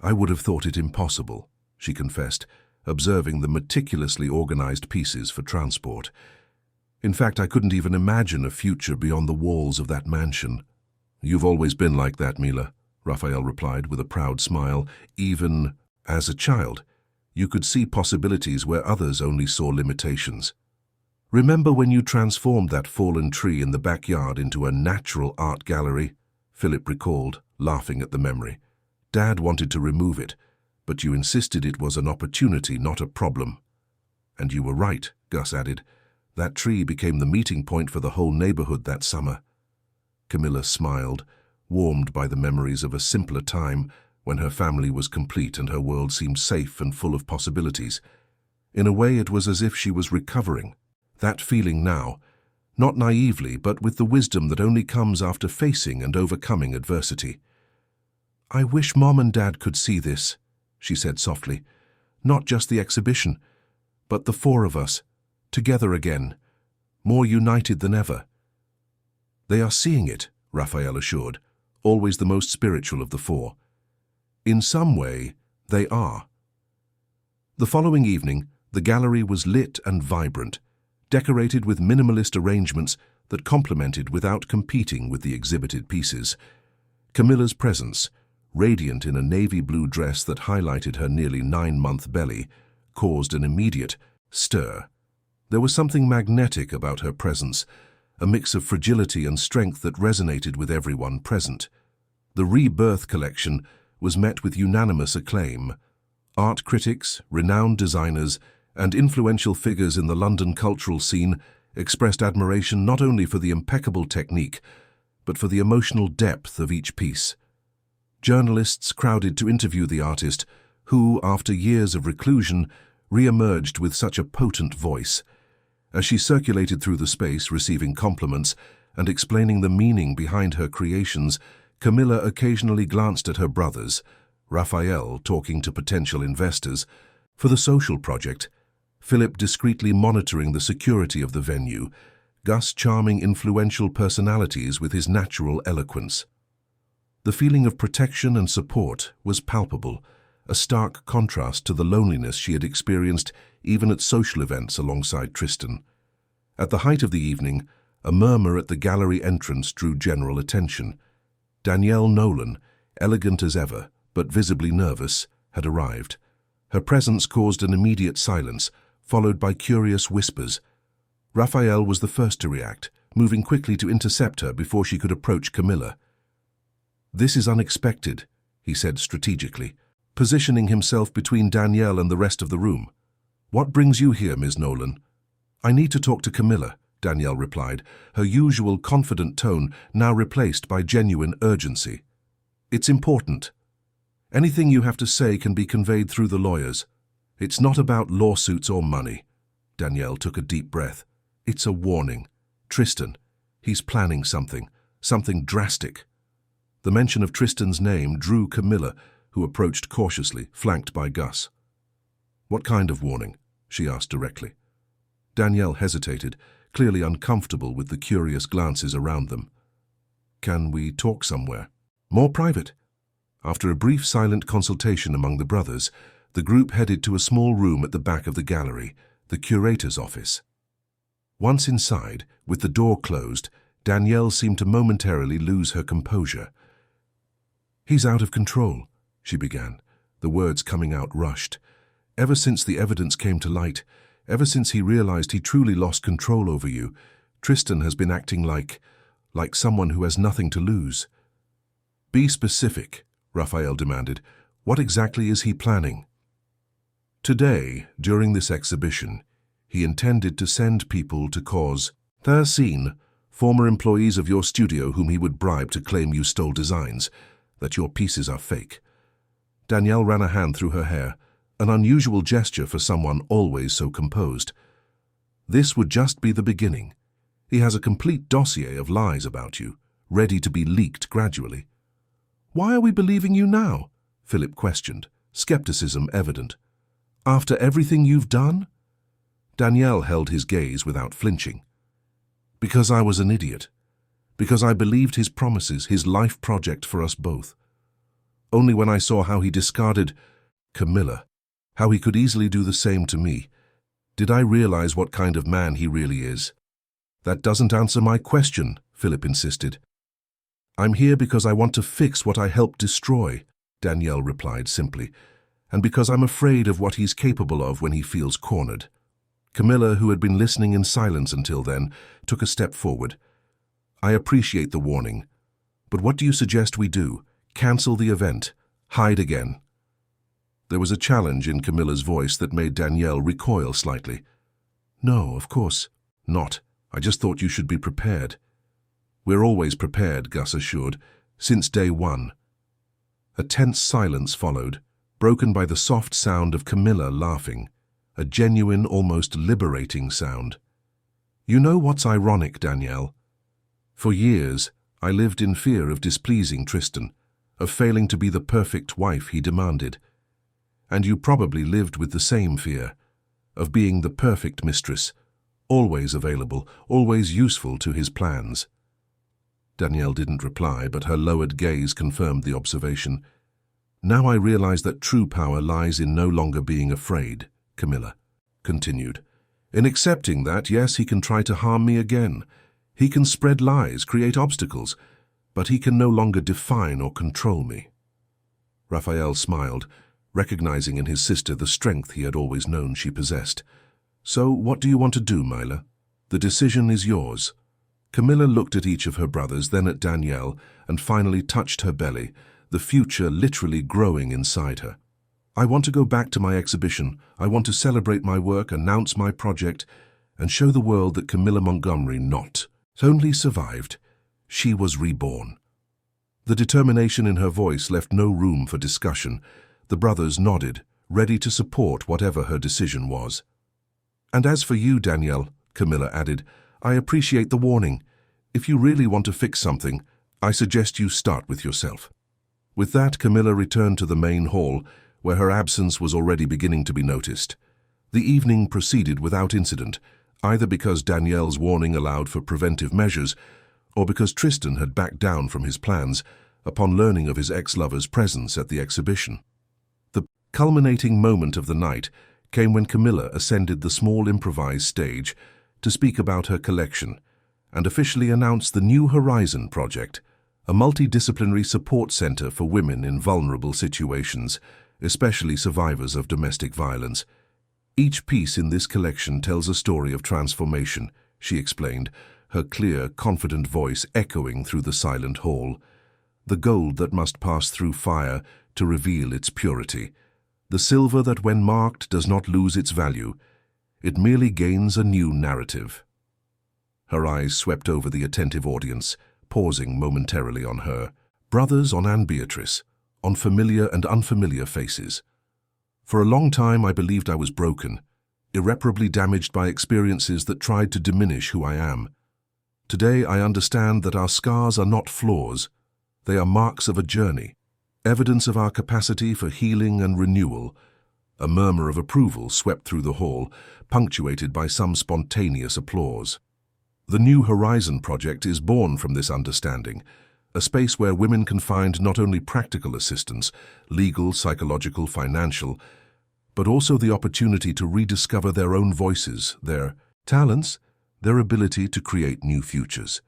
I would have thought it impossible, she confessed, observing the meticulously organized pieces for transport. In fact, I couldn't even imagine a future beyond the walls of that mansion. You've always been like that, Mila, Raphael replied with a proud smile. Even as a child, you could see possibilities where others only saw limitations. Remember when you transformed that fallen tree in the backyard into a natural art gallery? Philip recalled, laughing at the memory. Dad wanted to remove it, but you insisted it was an opportunity, not a problem. And you were right, Gus added. That tree became the meeting point for the whole neighborhood that summer. Camilla smiled, warmed by the memories of a simpler time when her family was complete and her world seemed safe and full of possibilities. In a way, it was as if she was recovering. That feeling now, not naively, but with the wisdom that only comes after facing and overcoming adversity. I wish Mom and Dad could see this, she said softly. Not just the exhibition, but the four of us, together again, more united than ever. They are seeing it, Raphael assured, always the most spiritual of the four. In some way, they are. The following evening, the gallery was lit and vibrant, decorated with minimalist arrangements that complemented without competing with the exhibited pieces. Camilla's presence, radiant in a navy blue dress that highlighted her nearly 9-month belly, caused an immediate stir. There was something magnetic about her presence, a mix of fragility and strength that resonated with everyone present. The Rebirth collection was met with unanimous acclaim. Art critics, renowned designers, and influential figures in the London cultural scene expressed admiration not only for the impeccable technique, but for the emotional depth of each piece. Journalists crowded to interview the artist, who, after years of reclusion, re-emerged with such a potent voice. As she circulated through the space, receiving compliments and explaining the meaning behind her creations, Camilla occasionally glanced at her brothers, Raphael talking to potential investors. For the social project, Philip discreetly monitoring the security of the venue, Gus charming influential personalities with his natural eloquence. The feeling of protection and support was palpable, a stark contrast to the loneliness she had experienced even at social events alongside Tristan. At the height of the evening, a murmur at the gallery entrance drew general attention. Danielle Nolan, elegant as ever, but visibly nervous, had arrived. Her presence caused an immediate silence, followed by curious whispers. Raphael was the first to react, moving quickly to intercept her before she could approach Camilla. "This is unexpected," he said strategically, positioning himself between Danielle and the rest of the room. "What brings you here, Ms. Nolan?" "I need to talk to Camilla," Danielle replied, her usual confident tone now replaced by genuine urgency. "It's important. Anything you have to say can be conveyed through the lawyers. It's not about lawsuits or money." Danielle took a deep breath. "It's a warning. Tristan, he's planning something drastic." The mention of Tristan's name drew Camilla, who approached cautiously, flanked by Gus. "What kind of warning?" she asked directly. Danielle hesitated, clearly uncomfortable with the curious glances around them. "Can we talk somewhere? More private?" After a brief silent consultation among the brothers, the group headed to a small room at the back of the gallery, the curator's office. Once inside, with the door closed, Danielle seemed to momentarily lose her composure. "He's out of control," she began, the words coming out rushed. "Ever since the evidence came to light, ever since he realized he truly lost control over you, Tristan has been acting like someone who has nothing to lose." "Be specific," Raphael demanded. "What exactly is he planning?" "Today, during this exhibition, he intended to send people to cause 13 former employees of your studio whom he would bribe to claim you stole designs, that your pieces are fake." Danielle ran a hand through her hair, an unusual gesture for someone always so composed. "This would just be the beginning. He has a complete dossier of lies about you, ready to be leaked gradually." "Why are we believing you now?" Philip questioned, skepticism evident. "After everything you've done?" Danielle held his gaze without flinching. "Because I was an idiot. because I believed his promises, his life project for us both. Only when I saw how he discarded Camilla, how he could easily do the same to me, did I realize what kind of man he really is. That doesn't answer my question, Philip insisted. I'm here because I want to fix what I helped destroy, Danielle replied simply, and because I'm afraid of what he's capable of when he feels cornered. Camilla, who had been listening in silence until then, took a step forward. I appreciate the warning, but what do you suggest we do? Cancel the event? Hide again? There was a challenge in Camilla's voice that made Danielle recoil slightly. No, of course not. I just thought you should be prepared. We're always prepared, Gus assured, since day one. A tense silence followed, broken by the soft sound of Camilla laughing, a genuine, almost liberating sound. You know what's ironic, Danielle? For years, I lived in fear of displeasing Tristan, of failing to be the perfect wife he demanded. And you probably lived with the same fear, of being the perfect mistress, always available, always useful to his plans. Danielle didn't reply, but her lowered gaze confirmed the observation. Now I realize that true power lies in no longer being afraid, Camilla continued. In accepting that, yes, he can try to harm me again. He can spread lies, create obstacles, but he can no longer define or control me. Raphael smiled, recognizing in his sister the strength he had always known she possessed. So what do you want to do, Myla? The decision is yours. Camilla looked at each of her brothers, then at Danielle, and finally touched her belly, the future literally growing inside her. I want to go back to my exhibition. I want to celebrate my work, announce my project, and show the world that Camilla Montgomery not only survived, she was reborn. The determination in her voice left no room for discussion. The brothers nodded, ready to support whatever her decision was. And as for you, Danielle, Camilla added, I appreciate the warning. If you really want to fix something, I suggest you start with yourself. With that, Camilla returned to the main hall, where her absence was already beginning to be noticed. The evening proceeded without incident, either because Danielle's warning allowed for preventive measures, or because Tristan had backed down from his plans upon learning of his ex-lover's presence at the exhibition. The culminating moment of the night came when Camilla ascended the small improvised stage to speak about her collection and officially announced the New Horizon project, a multidisciplinary support center for women in vulnerable situations, especially survivors of domestic violence. Each piece in this collection tells a story of transformation, she explained, her clear, confident voice echoing through the silent hall. The gold that must pass through fire to reveal its purity. The silver that when marked does not lose its value. It merely gains a new narrative. Her eyes swept over the attentive audience, pausing momentarily on her. Brothers on Anne Beatrice, on familiar and unfamiliar faces. For a long time I believed I was broken, irreparably damaged by experiences that tried to diminish who I am. Today I understand that our scars are not flaws. They are marks of a journey, evidence of our capacity for healing and renewal. A murmur of approval swept through the hall, punctuated by some spontaneous applause. The New Horizon project is born from this understanding, a space where women can find not only practical assistance, legal, psychological, financial, but also the opportunity to rediscover their own voices, their talents, their ability to create new futures.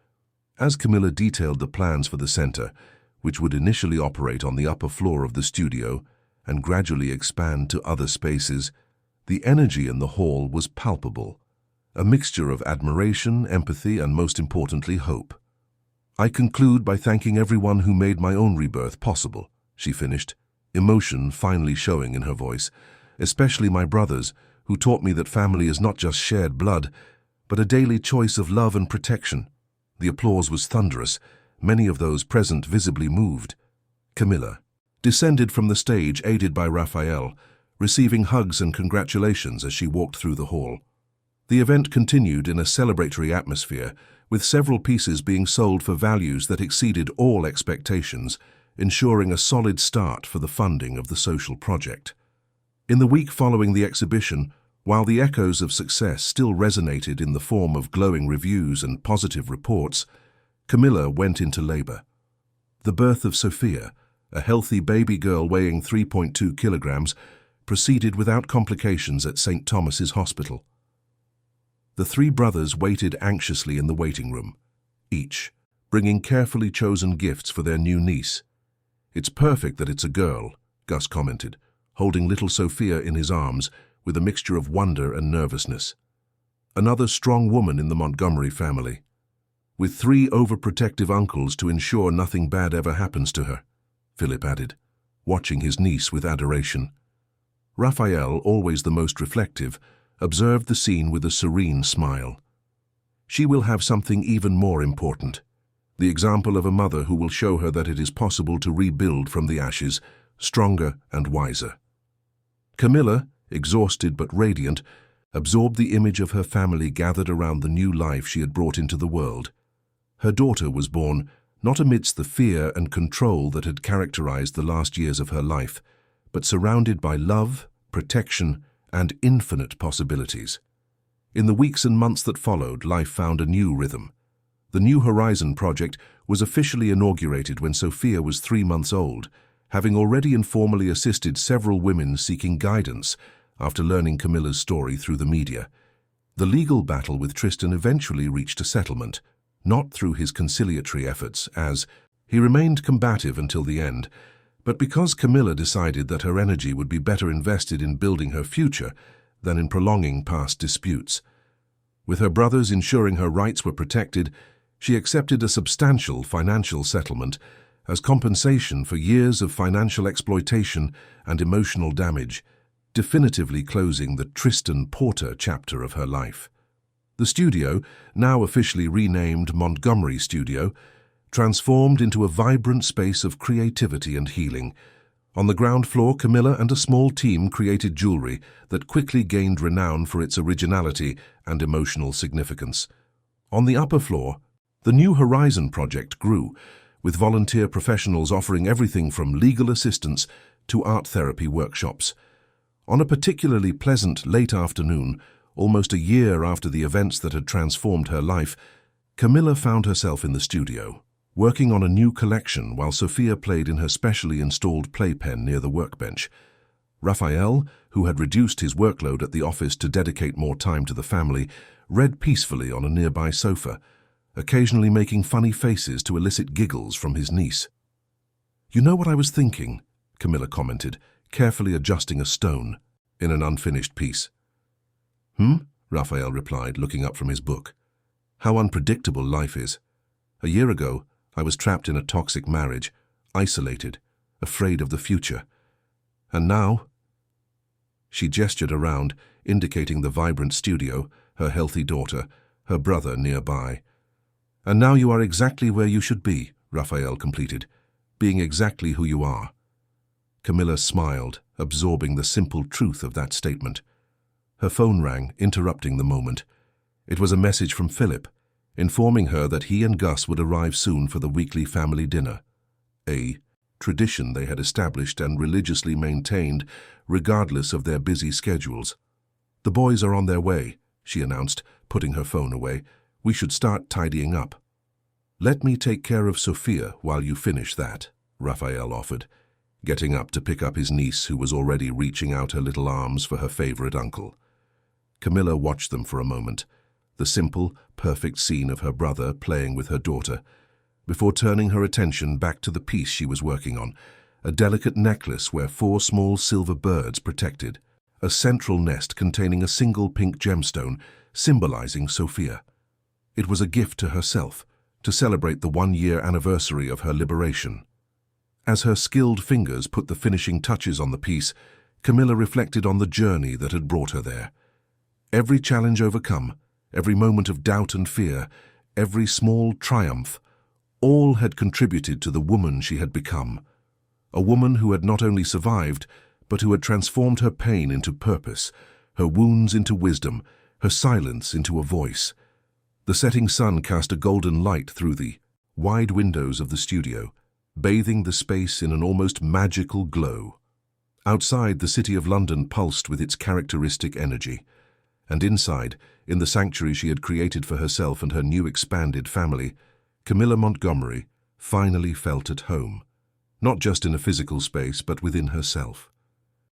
As Camilla detailed the plans for the center, which would initially operate on the upper floor of the studio and gradually expand to other spaces, the energy in the hall was palpable, a mixture of admiration, empathy, and most importantly, hope. I conclude by thanking everyone who made my own rebirth possible, she finished, emotion finally showing in her voice, especially my brothers, who taught me that family is not just shared blood, but a daily choice of love and protection. The applause was thunderous, many of those present visibly moved. Camilla descended from the stage, aided by Raphael, receiving hugs and congratulations as she walked through the hall. The event continued in a celebratory atmosphere, with several pieces being sold for values that exceeded all expectations, ensuring a solid start for the funding of the social project. In the week following the exhibition, while the echoes of success still resonated in the form of glowing reviews and positive reports, Camilla went into labor. The birth of Sophia, a healthy baby girl weighing 3.2 kilograms, proceeded without complications at St. Thomas's Hospital. The three brothers waited anxiously in the waiting room, each bringing carefully chosen gifts for their new niece. "It's perfect that it's a girl," Gus commented, holding little Sophia in his arms with a mixture of wonder and nervousness. "Another strong woman in the Montgomery family, with three overprotective uncles to ensure nothing bad ever happens to her," Philip added, watching his niece with adoration. Raphael, always the most reflective, observed the scene with a serene smile. "She will have something even more important, the example of a mother who will show her that it is possible to rebuild from the ashes, stronger and wiser." Camilla, exhausted but radiant, absorbed the image of her family gathered around the new life she had brought into the world. Her daughter was born not amidst the fear and control that had characterized the last years of her life, but surrounded by love, protection, and infinite possibilities. In the weeks and months that followed, life found a new rhythm. The New Horizon project was officially inaugurated when Sophia was 3 months old, having already informally assisted several women seeking guidance after learning Camilla's story through the media. The legal battle with Tristan eventually reached a settlement, not through his conciliatory efforts, as he remained combative until the end, but because Camilla decided that her energy would be better invested in building her future than in prolonging past disputes. With her brothers ensuring her rights were protected, she accepted a substantial financial settlement as compensation for years of financial exploitation and emotional damage, definitively closing the Tristan Porter chapter of her life. The studio, now officially renamed Montgomery Studio, transformed into a vibrant space of creativity and healing. On the ground floor, Camilla and a small team created jewelry that quickly gained renown for its originality and emotional significance. On the upper floor, the New Horizon project grew, with volunteer professionals offering everything from legal assistance to art therapy workshops. On a particularly pleasant late afternoon, almost a year after the events that had transformed her life, Camilla found herself in the studio, working on a new collection while Sophia played in her specially installed playpen near the workbench. Raphael, who had reduced his workload at the office to dedicate more time to the family, read peacefully on a nearby sofa, occasionally making funny faces to elicit giggles from his niece. "You know what I was thinking?" Camilla commented, carefully adjusting a stone in an unfinished piece. Raphael replied, looking up from his book. "How unpredictable life is. A year ago, I was trapped in a toxic marriage, isolated, afraid of the future. And now—" She gestured around, indicating the vibrant studio, her healthy daughter, her brother nearby. "And now you are exactly where you should be," Raphael completed, "being exactly who you are." Camilla smiled, absorbing the simple truth of that statement. Her phone rang, interrupting the moment. It was a message from Philip, informing her that he and Gus would arrive soon for the weekly family dinner, a tradition they had established and religiously maintained regardless of their busy schedules. "The boys are on their way," she announced, putting her phone away. "We should start tidying up." "Let me take care of Sophia while you finish that," Raphael offered, getting up to pick up his niece, who was already reaching out her little arms for her favorite uncle. Camilla watched them for a moment, the simple, perfect scene of her brother playing with her daughter, before turning her attention back to the piece she was working on, a delicate necklace where 4 small silver birds protected, a central nest containing a single pink gemstone symbolizing Sophia. It was a gift to herself, to celebrate the 1-year anniversary of her liberation. As her skilled fingers put the finishing touches on the piece, Camilla reflected on the journey that had brought her there. Every challenge overcome, every moment of doubt and fear, every small triumph, all had contributed to the woman she had become. A woman who had not only survived, but who had transformed her pain into purpose, her wounds into wisdom, her silence into a voice. The setting sun cast a golden light through the wide windows of the studio, bathing the space in an almost magical glow. Outside, the city of London pulsed with its characteristic energy, and inside, in the sanctuary she had created for herself and her new expanded family, Camilla Montgomery finally felt at home, not just in a physical space but within herself.